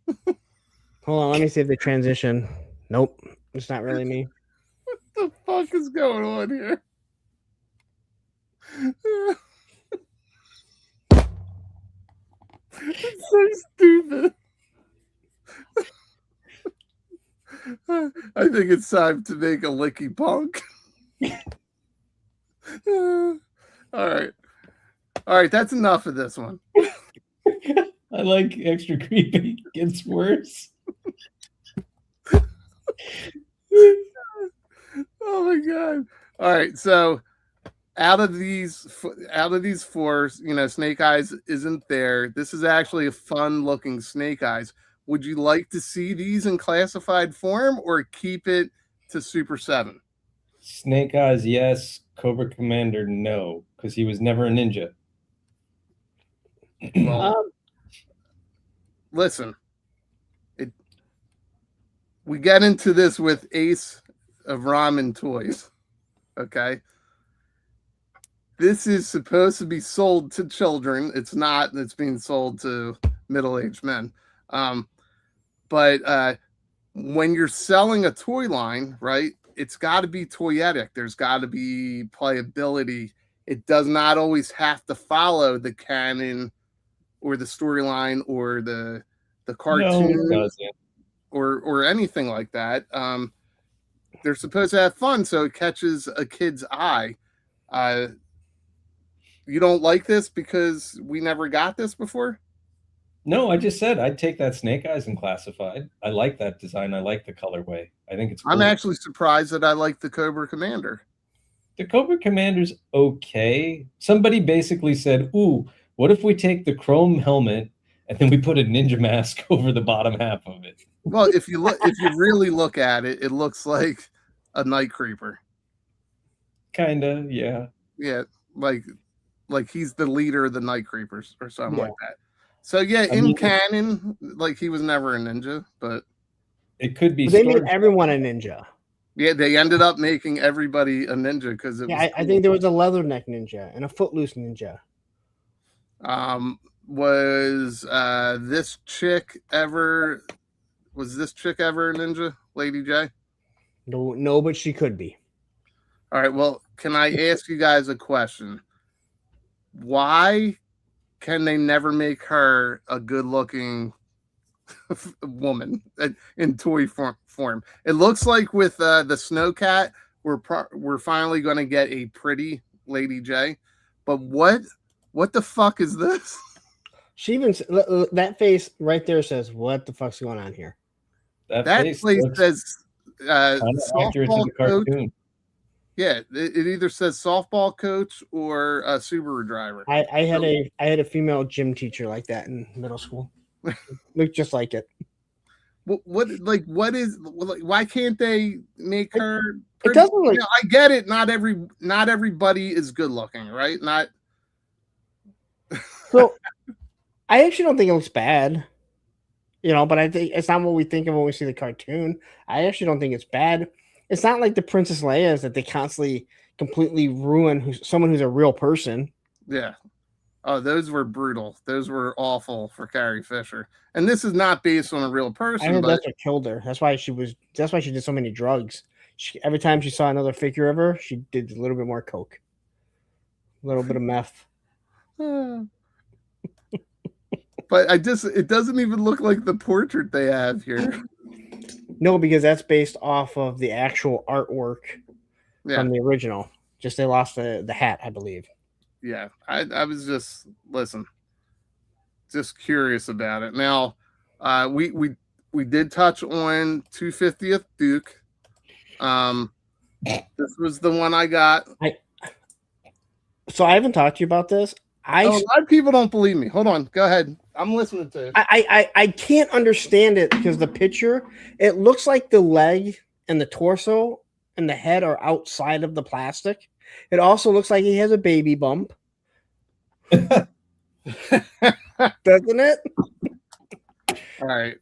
Hold on, let me see if they transition. Nope, it's not really me. What the fuck is going on here? It's so stupid. I think it's time to make a licky punk. All right, that's enough of this one. I like extra creepy. Gets worse. Oh my god! All right, so out of these four, Snake Eyes isn't there. This is actually a fun-looking Snake Eyes. Would you like to see these in classified form or keep it to Super 7? Snake Eyes, yes. Cobra Commander, no, because he was never a ninja. Well, listen, we get into this with Ace of Ramen Toys, okay? This is supposed to be sold to children. It's not. It's being sold to middle-aged men. But when you're selling a toy line, right, it's got to be toyetic. There's got to be playability. It does not always have to follow the canon or the storyline or the cartoon or anything like that. They're supposed to have fun, so it catches a kid's eye. You don't like this because we never got this before? No, I just said I'd take that Snake Eyes in classified. I like that design. I like the colorway. I think it's cool. I'm actually surprised that I like the Cobra Commander. The Cobra Commander's okay. Somebody basically said, ooh, what if we take the chrome helmet and then we put a ninja mask over the bottom half of it? Well, if you really look at it, it looks like a Night Creeper. Kinda, yeah. Yeah, like he's the leader of the Night Creepers or something like that. So yeah, canon, like he was never a ninja, but it could be. They made everyone a ninja. Yeah, they ended up making everybody a ninja because it was. Yeah, I think there was a leatherneck ninja and a footloose ninja. Was this chick ever a ninja, Lady J? No, but she could be. All right. Well, can I ask you guys a question? Why can they never make her a good-looking woman in toy form? It looks like with the Snowcat, we're finally going to get a pretty Lady J. But what the fuck is this? She even that face right there says, "What the fuck's going on here?" That face says accurate to the cartoon. Yeah, it either says softball coach or a Subaru driver. I had a female gym teacher like that in middle school. Looked just like it. What is why can't they make her It doesn't look. You know, I get it. Not everybody is good looking, right? Not. So, I actually don't think it looks bad. You know, but I think it's not what we think of when we see the cartoon. I actually don't think it's bad. It's not like the Princess Leia's that they constantly completely ruin someone who's a real person. Yeah. Oh, those were brutal. Those were awful for Carrie Fisher. And this is not based on a real person. I heard that's what killed her. That's why she did so many drugs. Every time she saw another figure of her, she did a little bit more coke, a little bit of meth. But it doesn't even look like the portrait they have here. No, because that's based off of the actual artwork from the original. Just they lost the hat, I believe. Yeah, I was just curious about it. Now, we did touch on 250th Duke. This was the one I got. So I haven't talked to you about this. A lot of people don't believe me. Hold on, go ahead. I'm listening to it. I can't understand it because the picture, it looks like the leg and the torso and the head are outside of the plastic. It also looks like he has a baby bump. Doesn't it? All right.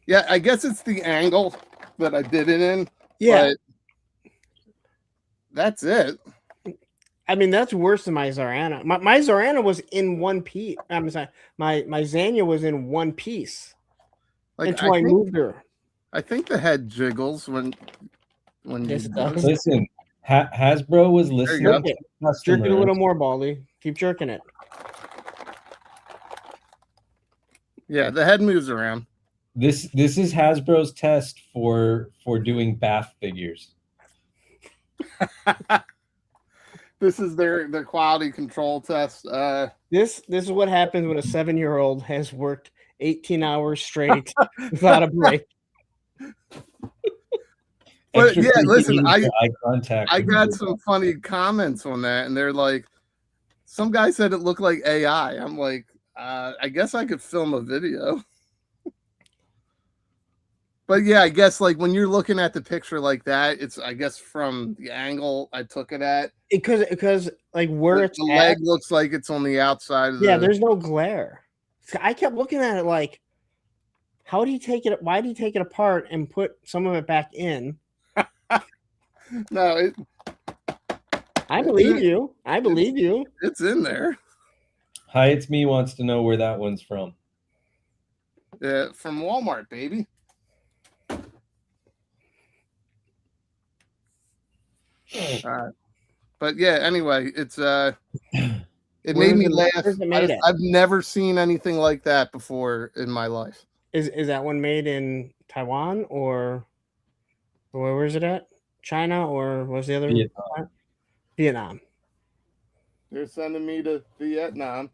Yeah, I guess it's the angle that I did it in. Yeah. But that's it. I mean, that's worse than my Zorana. My Zorana was in one piece. I'm sorry. My Zanya was in one piece until I moved her. I think the head jiggles when yes, you it does. Listen, Hasbro was listening. Jerk it a little more, Baldy. Keep jerking it. Yeah, the head moves around. This is Hasbro's test for doing bath figures. This is their quality control test. This is what happens when a 7-year-old has worked 18 hours straight without a break. But yeah, listen, I got some some funny comments on that, and they're like, some guy said it looked like AI. I'm like, I guess I could film a video. But yeah, I guess like when you're looking at the picture like that, it's I guess from the angle I took it at. Because like where the leg looks like it's on the outside of there's no glare. I kept looking at it like, how did he take it? Why did he take it apart and put some of it back in? No, I believe you. I believe you. It's in there. Hi, it's me wants to know where that one's from. From Walmart, baby. But yeah, anyway, it's it made me laugh. I've never seen anything like that before in my life. Is that one made in Taiwan or where is it at? China or what's the other? Vietnam. They're sending me to Vietnam.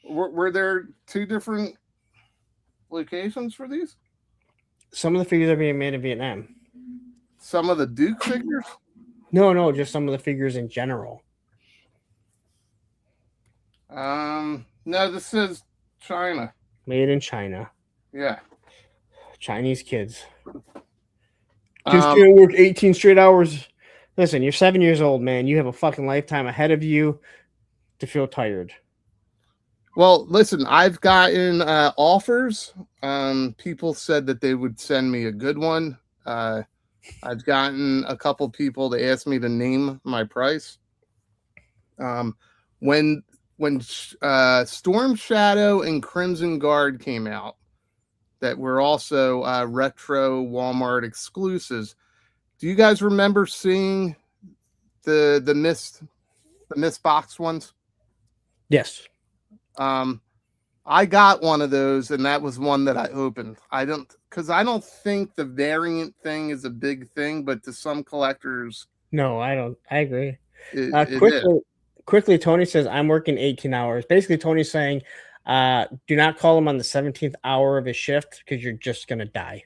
Were there two different locations for these? Some of the figures are being made in Vietnam. Some of the Duke figures? No, just some of the figures in general. No, this is China. Made in China. Yeah. Chinese kids. Just can't work 18 straight hours. Listen, you're 7 years old, man. You have a fucking lifetime ahead of you to feel tired. Well, listen, I've gotten offers. People said that they would send me a good one. I've gotten a couple people to ask me to name my price. When Storm Shadow and Crimson Guard came out, that were also retro Walmart exclusives. Do you guys remember seeing the Mist box ones? Yes. I got one of those, and that was one that I opened. I don't think the variant thing is a big thing, but to some collectors, no, I don't. I agree. Quickly, Tony says I'm working 18 hours. Basically, Tony's saying, do not call him on the 17th hour of his shift because you're just gonna die.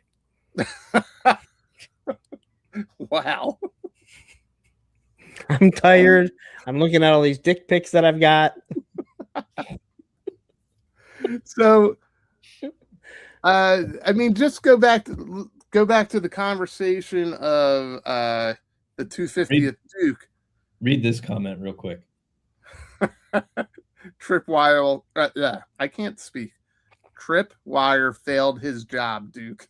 Wow. Wow. I'm tired. I'm looking at all these dick pics that I've got. So, I mean, just go back to the conversation of the 250th Duke. Read this comment real quick. Tripwire, yeah, I can't speak. Tripwire failed his job, Duke.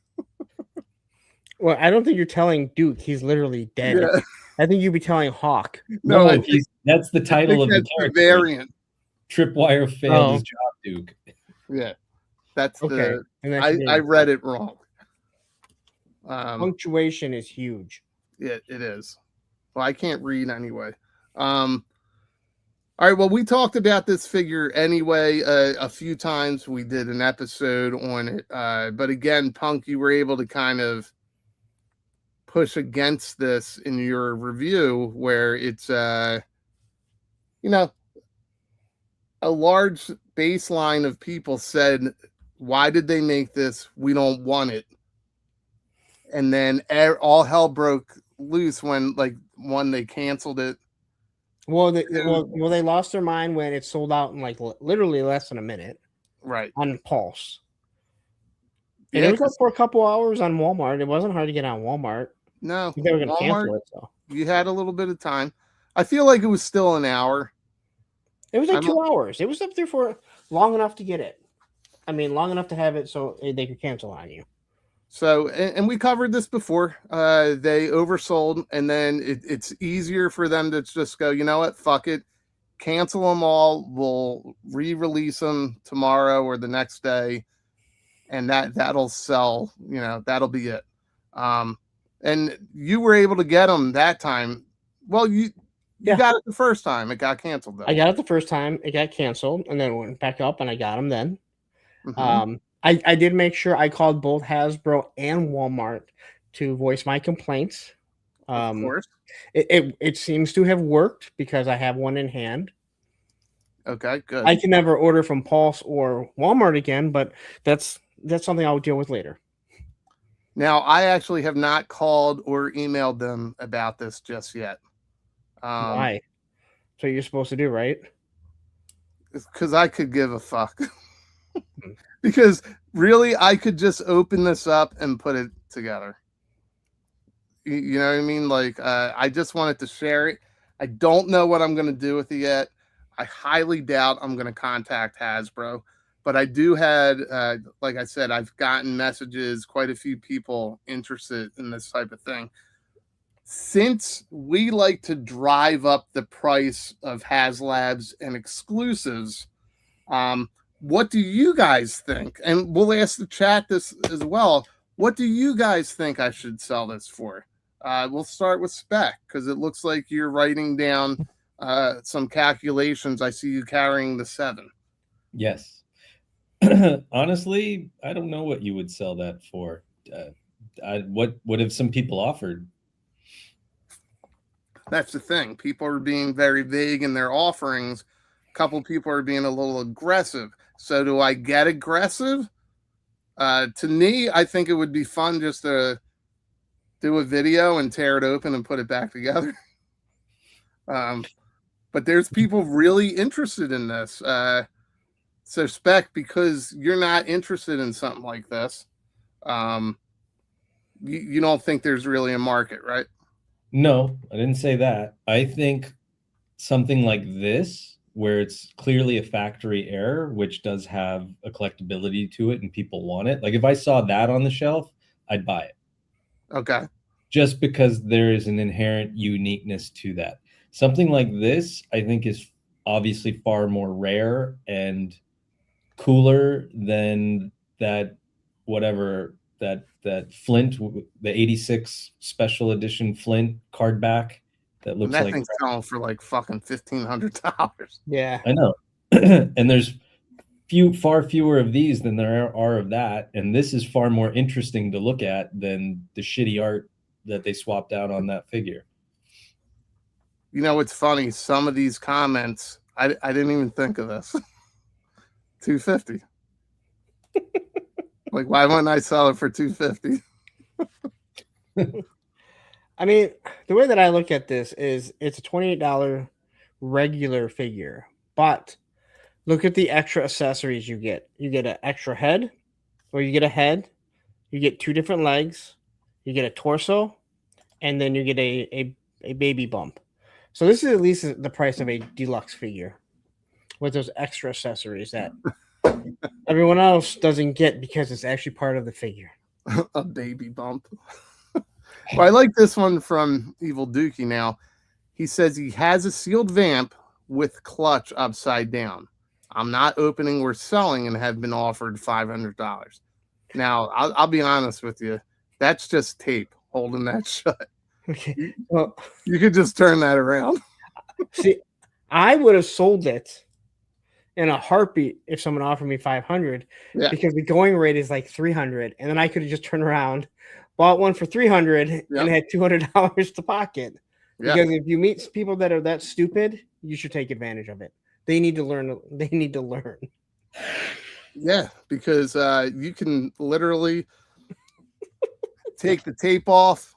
Well, I don't think you're telling Duke. He's literally dead. Yeah. I think you'd be telling Hawk. No, that's the title of the character. Variant. Tripwire failed his job, Duke. Yeah, that's okay. I read it wrong. Punctuation is huge. Yeah, it is. Well, I can't read anyway. All right, well, we talked about this figure anyway a few times. We did an episode on it. But again, Punk, you were able to kind of push against this in your review where it's, a large baseline of people said, why did they make this? We don't want it. And then all hell broke loose when they canceled it. Well, they lost their mind when it sold out in literally less than a minute, right? On Pulse, and it was up for a couple hours on Walmart. It wasn't hard to get on Walmart. No, they were going to cancel it. So you had a little bit of time. I feel like it was still an hour. It was 2 hours. It was up there for long enough to get it. I mean, long enough to have it so they could cancel on you. So, and we covered this before. They oversold, and then it's easier for them to just go, you know what, fuck it, cancel them all. We'll re-release them tomorrow or the next day, and that'll sell. That'll be it. And you were able to get them that time. Well, you got it the first time. It got canceled though. I got it the first time. It got canceled, and then went back up, and I got them then. Mm-hmm. I did make sure I called both Hasbro and Walmart to voice my complaints. Of course. It seems to have worked because I have one in hand. Okay, good. I can never order from Pulse or Walmart again, but that's something I'll deal with later. Now, I actually have not called or emailed them about this just yet. Why? So you're supposed to do, right? Because I could give a fuck. Because really, I could just open this up and put it together. You know what I mean? I just wanted to share it. I don't know what I'm going to do with it yet. I highly doubt I'm going to contact Hasbro. But I do have, like I said, I've gotten messages, quite a few people interested in this type of thing. Since we like to drive up the price of HasLabs and exclusives, what do you guys think? And we'll ask the chat this as well. What do you guys think I should sell this for? We'll start with Spec because it looks like you're writing down some calculations. I see you carrying the 7. Yes. Honestly, I don't know what you would sell that for. What have some people offered? That's the thing. People are being very vague in their offerings. A couple people are being a little aggressive. So do I get aggressive? To me, I think it would be fun just to do a video and tear it open and put it back together. But there's people really interested in this. So Spec, because you're not interested in something like this, you don't think there's really a market, right? No, I didn't say that. I think something like this, where it's clearly a factory error, which does have a collectability to it and people want it. Like if I saw that on the shelf, I'd buy it. Okay. Just because there is an inherent uniqueness to that. Something like this, I think, is obviously far more rare and cooler than that Flint, the 86 special edition Flint card back that looks like thing's selling for like fucking $1,500. Yeah, I know. And there's far fewer of these than there are of that, and this is far more interesting to look at than the shitty art that they swapped out on that figure. You know, it's funny. Some of these comments, I didn't even think of this. $250. Like, why wouldn't I sell it for $250? I mean, the way that I look at this is it's a $28 regular figure, but look at the extra accessories you get. You get an extra head, or you get a head, you get 2 different legs, you get a torso, and then you get a baby bump. So this is at least the price of a deluxe figure with those extra accessories that everyone else doesn't get because it's actually part of the figure. A baby bump. Well, I like this one from Evil Dookie now. He says he has a sealed vamp with clutch upside down. I'm not opening or selling and have been offered $500. Now, I'll be honest with you. That's just tape holding that shut. Okay. Well, you could just turn that around. See, I would have sold it in a heartbeat if someone offered me 500 because the going rate is like 300, and then I could have just turned around, bought one for 300 and had $200 to pocket. Because if you meet people that are that stupid, you should take advantage of it. They need to learn. They need to learn. Yeah, because you can literally take the tape off,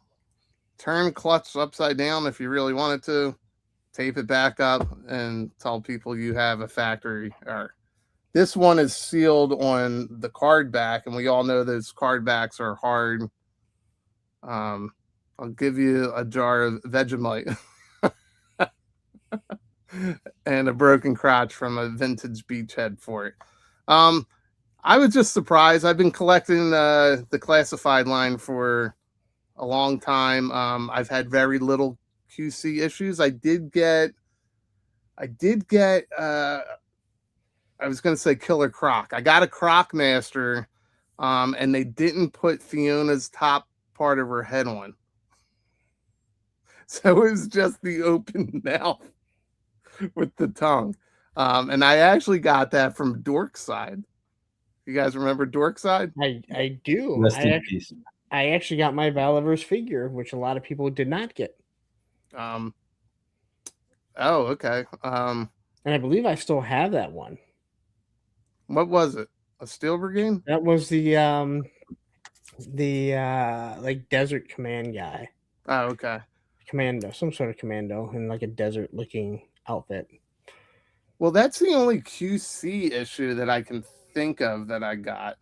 turn clutch upside down if you really wanted to, tape it back up, and tell people you have a factory. Or this one is sealed on the card back, and we all know those card backs are hard. I'll give you a jar of Vegemite and a broken crotch from a vintage beachhead for it. I was just surprised. I've been collecting the classified line for a long time. I've had very little QC issues. I was going to say Killer Croc. I got a Croc Master, and they didn't put Fiona's top part of her head on. So it was just the open mouth with the tongue. And I actually got that from Dork's Side. You guys remember Dork's Side? I do. Rest in peace. I actually got my Valiverse figure, which a lot of people did not get. Oh, okay. And I believe I still have that one. What was it? A Steel Brigade? That was the like Desert Command guy. Oh, okay. Commando, some sort of commando in like a desert looking outfit. Well, that's the only QC issue that I can think of that I got.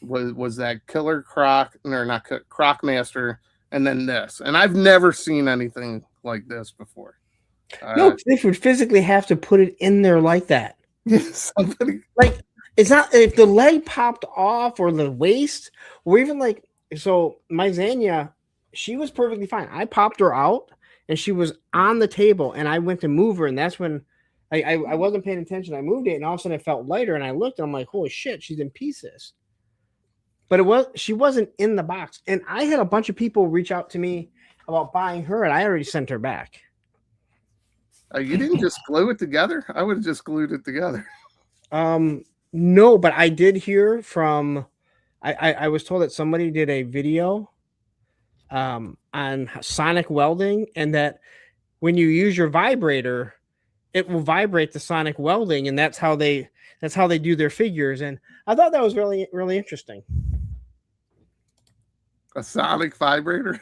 Was that Killer Croc, or not Croc Master, and then this. And I've never seen anything like this before. No, they would physically have to put it in there like that. Somebody like it's not if the leg popped off or the waist or even like so. My Xania, she was perfectly fine. I popped her out and she was on the table, and I went to move her, and that's when I wasn't paying attention. I moved it, and all of a sudden it felt lighter, and I looked, and I'm like, holy shit, she's in pieces. But she wasn't in the box. And I had a bunch of people reach out to me about buying her, and I already sent her back. You didn't just glue it together? I would have just glued it together. No, but I did hear from I was told that somebody did a video on sonic welding, and that when you use your vibrator, it will vibrate the sonic welding, and that's how they do their figures. And I thought that was really, really interesting. A sonic vibrator?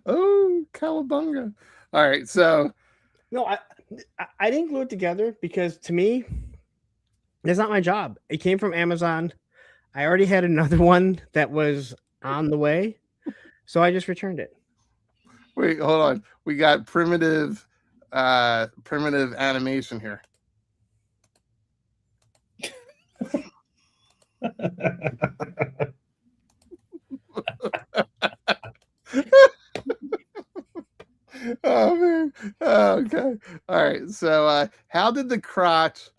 Oh, cowabunga. All right, so no, I didn't glue it together because to me, it's not my job. It came from Amazon. I already had another one that was on the way, so I just returned it. Wait, hold on. We got primitive animation here. Oh man. Okay. All right. So how did the crotch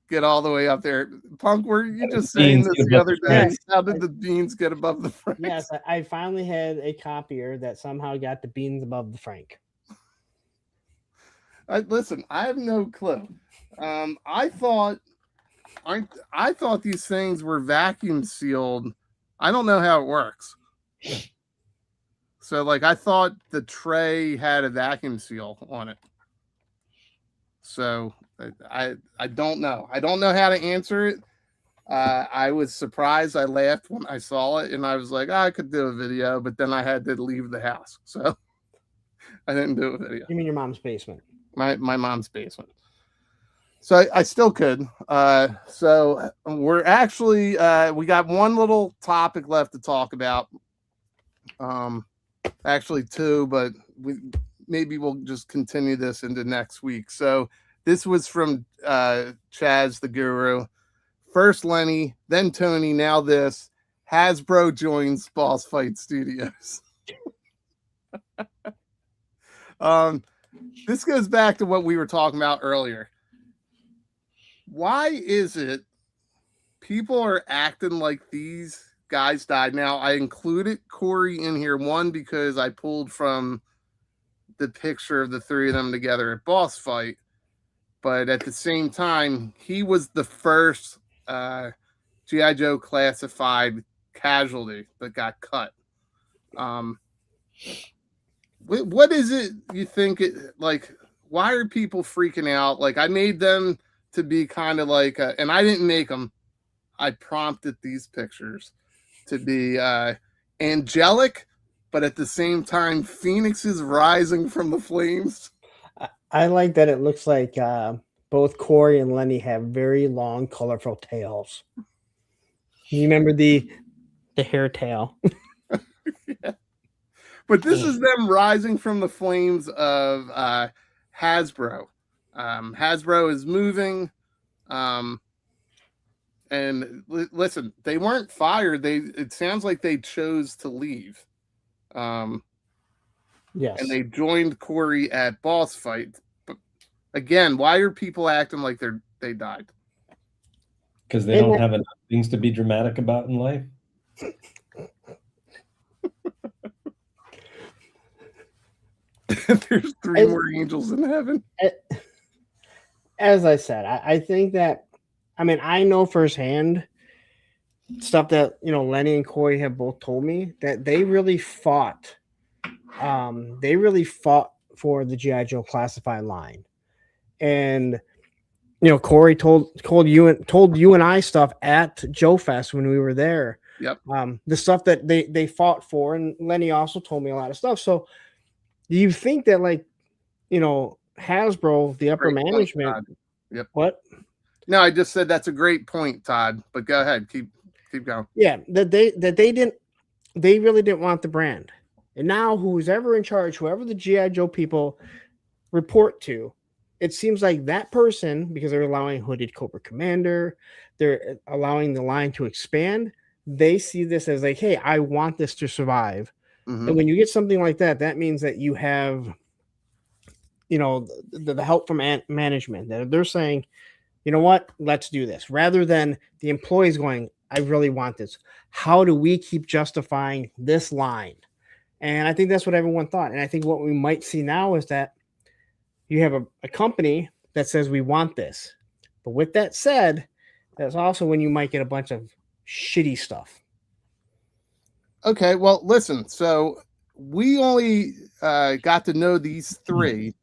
get all the way up there? Punk, were you just saying this the other day? Yes. How did the beans get above the frank? Yes, I finally had a copier that somehow got the beans above the frank. Listen, I have no clue. I thought these things were vacuum sealed. I don't know how it works. So, like, I thought the tray had a vacuum seal on it. So, I don't know. I don't know how to answer it. I was surprised. I laughed when I saw it, and I was like, I could do a video, but then I had to leave the house, so I didn't do a video. You mean your mom's basement? My mom's basement. So I still could. So we're actually we got one little topic left to talk about. Actually two, but maybe we'll just continue this into next week. So this was from Chaz the Guru. First Lenny, then Tony, now this. Hasbro joins Boss Fight Studios. This goes back to what we were talking about earlier. Why is it people are acting like these guys died? Now, I included Corey in here, one, because I pulled from the picture of the three of them together at Boss Fight, but at the same time, he was the first G.I. Joe classified casualty that got cut. What is it you think it like? Why are people freaking out? Like, I made them to be kind of like, and I didn't make them. I prompted these pictures to be angelic, but at the same time, phoenixes rising from the flames. I like that it looks like both Corey and Lenny have very long, colorful tails. You remember the hair tail? Yeah. But this is them rising from the flames of Hasbro. Hasbro is moving. And listen, they weren't fired. It sounds like they chose to leave. Yes. And they joined Corey at Boss Fight. But again, why are people acting like they died? Because they don't have enough things to be dramatic about in life. There's three more angels in heaven. As I said, I think that, I mean, I know firsthand stuff that, Lenny and Corey have both told me that they really fought. They really fought for the G.I. Joe classified line. And, Corey told you and I stuff at Joe Fest when we were there. Yep. The stuff that they fought for. And Lenny also told me a lot of stuff. So you think that, like, Hasbro, the upper management. Point, yep. What? No, I just said that's a great point, Todd. But go ahead, keep going. Yeah, they really didn't want the brand. And now who's ever in charge, whoever the G.I. Joe people report to, it seems like that person, because they're allowing Hooded Cobra Commander, they're allowing the line to expand. They see this as like, hey, I want this to survive. Mm-hmm. And when you get something like that, that means that you have, the help from management. That they're saying, you know what, let's do this. Rather than the employees going, I really want this. How do we keep justifying this line? And I think that's what everyone thought. And I think what we might see now is that you have a company that says we want this. But with that said, that's also when you might get a bunch of shitty stuff. Okay, well, listen. So we only got to know these three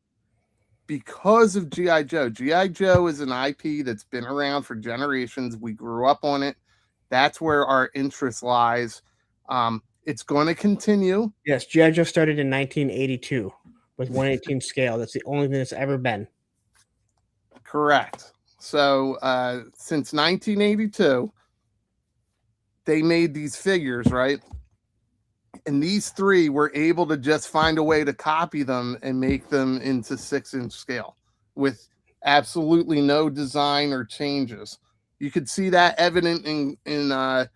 because of G.I. Joe. G.I. Joe is an IP that's been around for generations. We grew up on it. That's where our interest lies. It's going to continue. Yes, G.I. Joe started in 1982 with 1/18 scale. That's the only thing that's ever been. Correct. So since 1982, they made these figures, right? And these three were able to just find a way to copy them and make them into 6-inch scale with absolutely no design or changes. You could see that evident in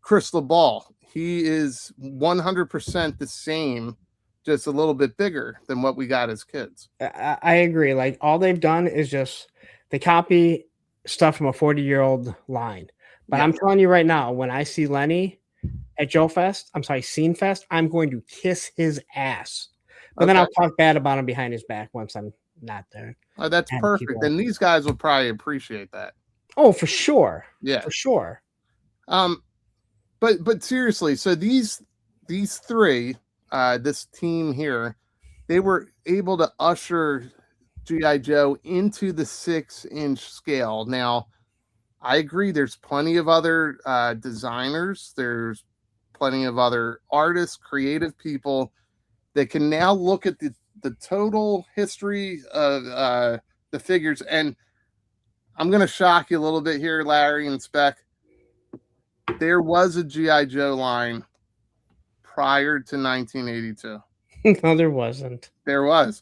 Crystal Ball. He is 100% the same, just a little bit bigger than what we got as kids. I agree. Like, all they've done is just they copy stuff from a 40-year-old line. But yeah. I'm telling you right now, when I see Lenny at Scene Fest, I'm going to kiss his ass. But then I'll talk bad about him behind his back once I'm not there. Oh, that's perfect. And these guys will probably appreciate that. Oh, for sure. Yeah, for sure. But seriously, so these three, this team here, they were able to usher G.I. Joe into the 6-inch scale. Now, I agree. There's plenty of other designers. There's plenty of other artists, creative people that can now look at the total history of the figures. And I'm going to shock you a little bit here, Larry and Spec. There was a G.I. Joe line prior to 1982. No, there wasn't. There was.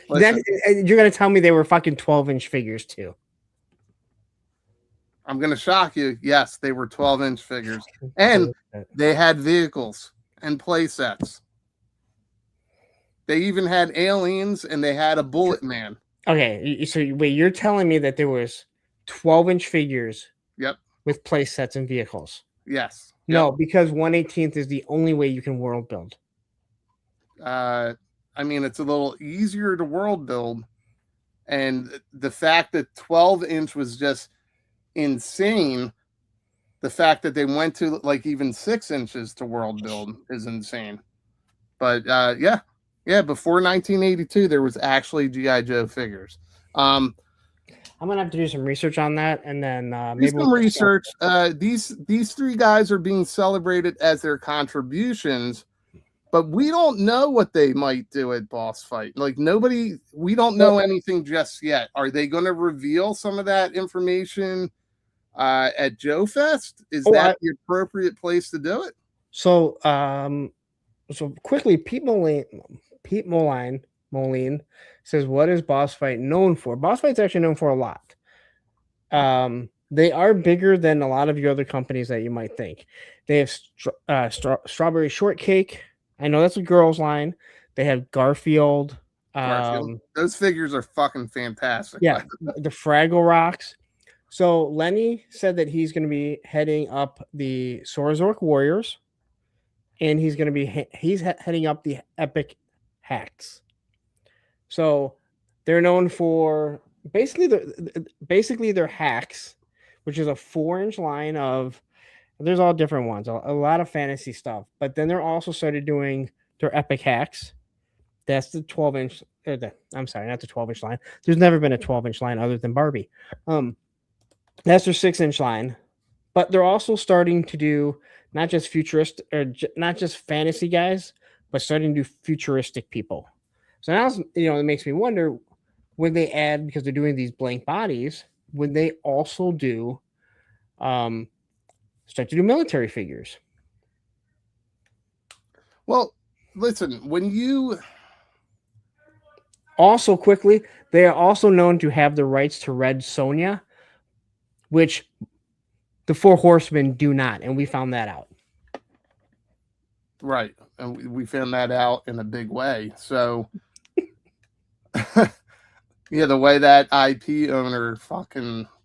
You're going to tell me they were fucking 12-inch figures too. I'm going to shock you. Yes, they were 12-inch figures. And they had vehicles and play sets. They even had aliens and they had a Bullet Man. Okay, so wait, you're telling me that there was 12-inch figures with play sets and vehicles? Yes. No, because 1/18 is the only way you can world build. I mean, it's a little easier to world build. And the fact that 12-inch was just insane. The fact that they went to like even 6 inches to world build is insane. But before 1982, there was actually G.I. Joe figures. I'm gonna have to do some research on that, and then maybe some research. These three guys are being celebrated as their contributions, but we don't know what they might do at Boss Fight. Like we don't know anything just yet. Are they going to reveal some of that information at Joe Fest? Is that the appropriate place to do it? So, so quickly, Pete Moline says, "What is Boss Fight known for?" Boss Fight's actually known for a lot. They are bigger than a lot of your other companies that you might think. They have Strawberry Shortcake. I know that's a girls' line. They have Garfield. Those figures are fucking fantastic. Yeah, the Fraggle Rocks. So Lenny said that he's going to be heading up the Saurosaurus Warriors, and he's going to be heading up the Epic Hacks. So they're known for basically their hacks, which is a 4-inch line of. There's all different ones, a lot of fantasy stuff. But then they're also started doing their Epic Hacks. That's the 12-inch. I'm sorry, not the 12-inch line. There's never been a 12-inch line other than Barbie. That's their 6-inch line. But they're also starting to do not just futuristic or not just fantasy guys, but starting to do futuristic people. So now, it makes me wonder, would they add, because they're doing these blank bodies, would they also do start to do military figures? Well, listen, when you also quickly, they are also known to have the rights to Red Sonja, which the Four Horsemen do not, and we found that out. Right, and we found that out in a big way. So, the way that IP owner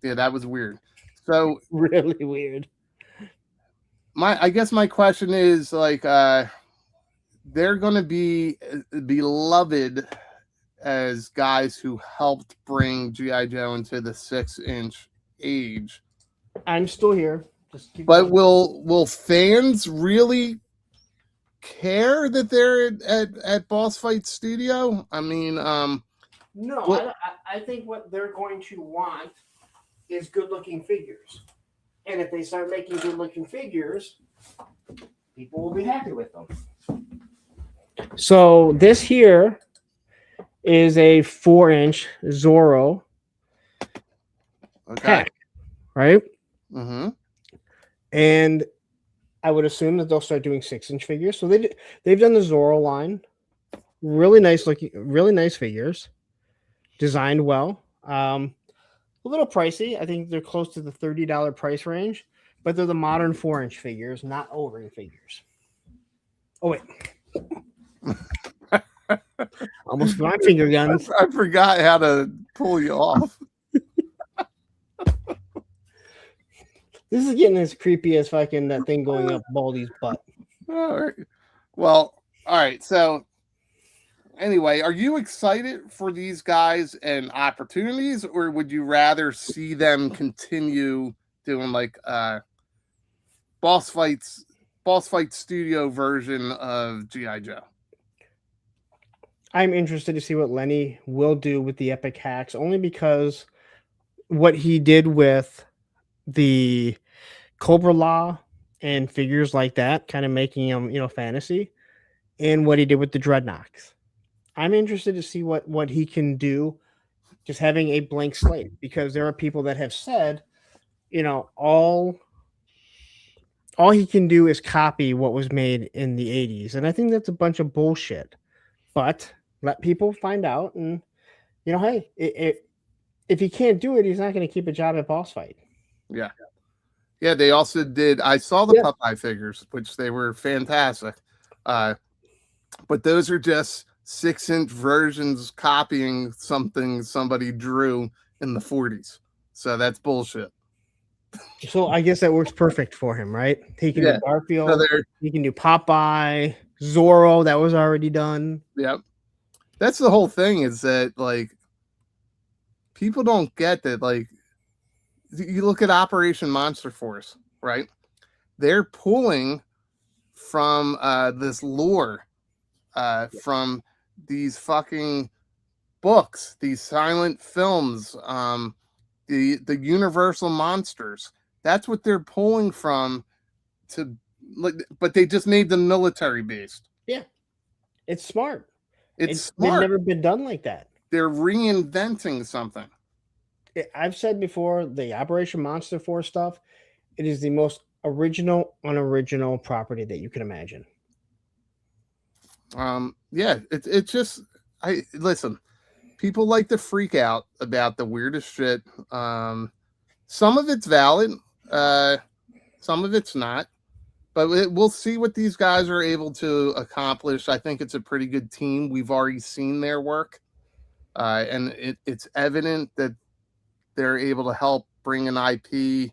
that was weird. So really weird. I guess my question is they're going to be beloved as guys who helped bring G.I. Joe into the 6-inch age. I'm still here. But will fans really care that they're at Boss Fight Studio? I mean, no, I think what they're going to want is good-looking figures. And if they start making good-looking figures, people will be happy with them. So this here is a 4-inch Zorro hack, right? Mm-hmm. And I would assume that they'll start doing 6-inch figures. So they've done the Zorro line, really nice looking, really nice figures, designed well. A little pricey. I think they're close to the $30 price range, but they're the modern 4-inch figures, not O-ring figures. Oh, wait. Almost my finger guns. I forgot how to pull you off. This is getting as creepy as fucking that thing going up Baldy's butt. All right. Well, all right. So anyway, are you excited for these guys and opportunities, or would you rather see them continue doing like Boss Fight Studio version of G.I. Joe? I'm interested to see what Lenny will do with the Epic Hacks, only because what he did with the Cobra Law and figures like that, kind of making them, fantasy, and what he did with the Dreadnoks. I'm interested to see what he can do, just having a blank slate, because there are people that have said, all he can do is copy what was made in the 80s. And I think that's a bunch of bullshit. But let people find out, and hey, if he can't do it, he's not going to keep a job at Boss Fight. Yeah. Yeah, they also did. I saw the Popeye figures, which they were fantastic. But those are just 6-inch versions copying something somebody drew in the 40s. So that's bullshit. So I guess that works perfect for him, right? He can do Garfield, he can do Popeye, Zorro, that was already done. Yep. That's the whole thing, is that, like, people don't get that, like, you look at Operation Monster Force, right? They're pulling from this lore, from these fucking books, these silent films, the Universal monsters. That's what they're pulling from, but they just made them military based. Yeah, it's smart. It's smart. Never been done like that. They're reinventing something. I've said before, the Operation Monster Force stuff, it is the most original, unoriginal property that you can imagine. Yeah, it's just, listen, people like to freak out about the weirdest shit. Some of it's valid, some of it's not, but we'll see what these guys are able to accomplish. I think it's a pretty good team. We've already seen their work, and it's evident that they're able to help bring an IP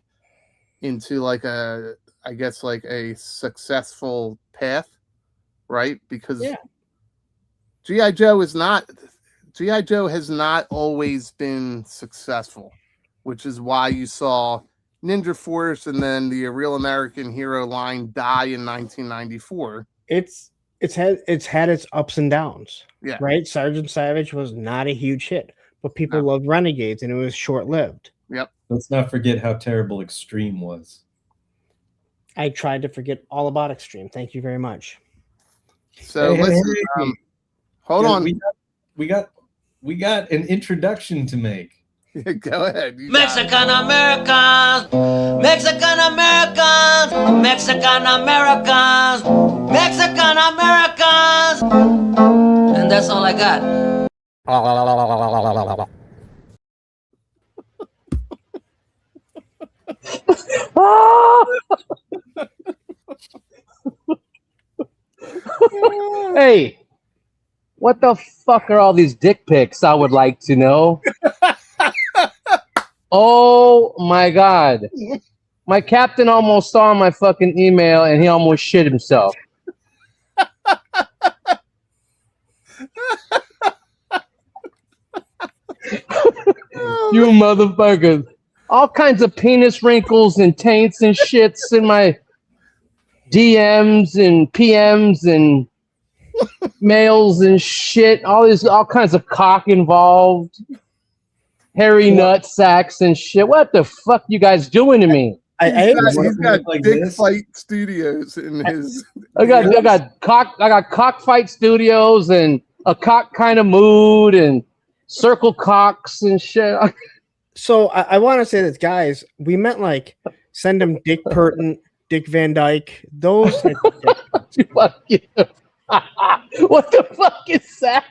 into like a successful path, right? Because G.I. Joe has not always been successful, which is why you saw Ninja Force and then the Real American Hero line die in 1994. It's had its ups and downs. Yeah. Right? Sergeant Savage was not a huge hit, but people loved Renegades, and it was short-lived. Yep. Let's not forget how terrible Extreme was. I tried to forget all about Extreme. Thank you very much. So listen, hold on. We got an introduction to make. Go ahead. Mexican Americans, Mexican Americans, Mexican Americans, Mexican Americans, and that's all I got. Hey, what the fuck are all these dick pics? I would like to know. Oh my god. My captain almost saw my fucking email and he almost shit himself. You motherfuckers. All kinds of penis wrinkles and taints and shits in my DMs and PMs and mails and shit. All kinds of cock involved. Hairy nut sacks and shit. What the fuck you guys doing to me? He's got Big Fight Studios in his. I got Cockfight Studios and a cock kind of mood and circle cocks and shit. So I want to say this, guys. We meant like send him Dick Burton, Dick Van Dyke. Those. Fuck you. What the fuck is that?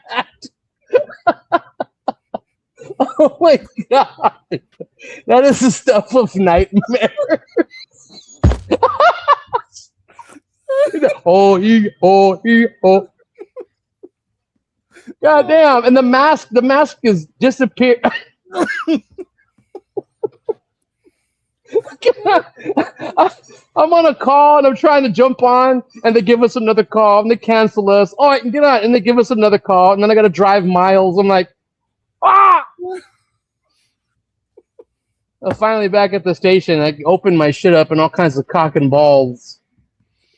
Oh my god, that is the stuff of nightmare. Oh. God damn, and the mask is disappeared. I'm on a call and I'm trying to jump on and they give us another call and they cancel us. All right, get on, and they give us another call and then I got to drive miles. I'm like, ah! I'm finally back at the station. I opened my shit up and all kinds of cock and balls.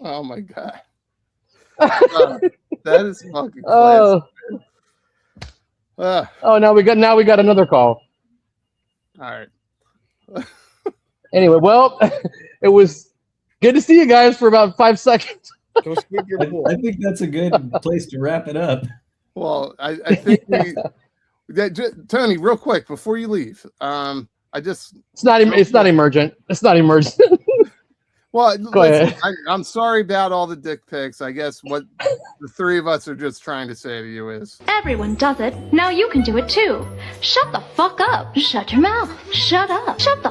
Oh my god, that is fucking classic. Oh, now we got another call. All right. Anyway, well, it was good to see you guys for about 5 seconds. Go skip your pool. I think that's a good place to wrap it up. Well, I think Tony, real quick before you leave, it's not emergent. It's not emergent. Well, Go ahead. I'm sorry about all the dick pics. I guess what the three of us are just trying to say to you is everyone does it. Now you can do it too. Shut the fuck up. Shut your mouth. Shut up. Shut the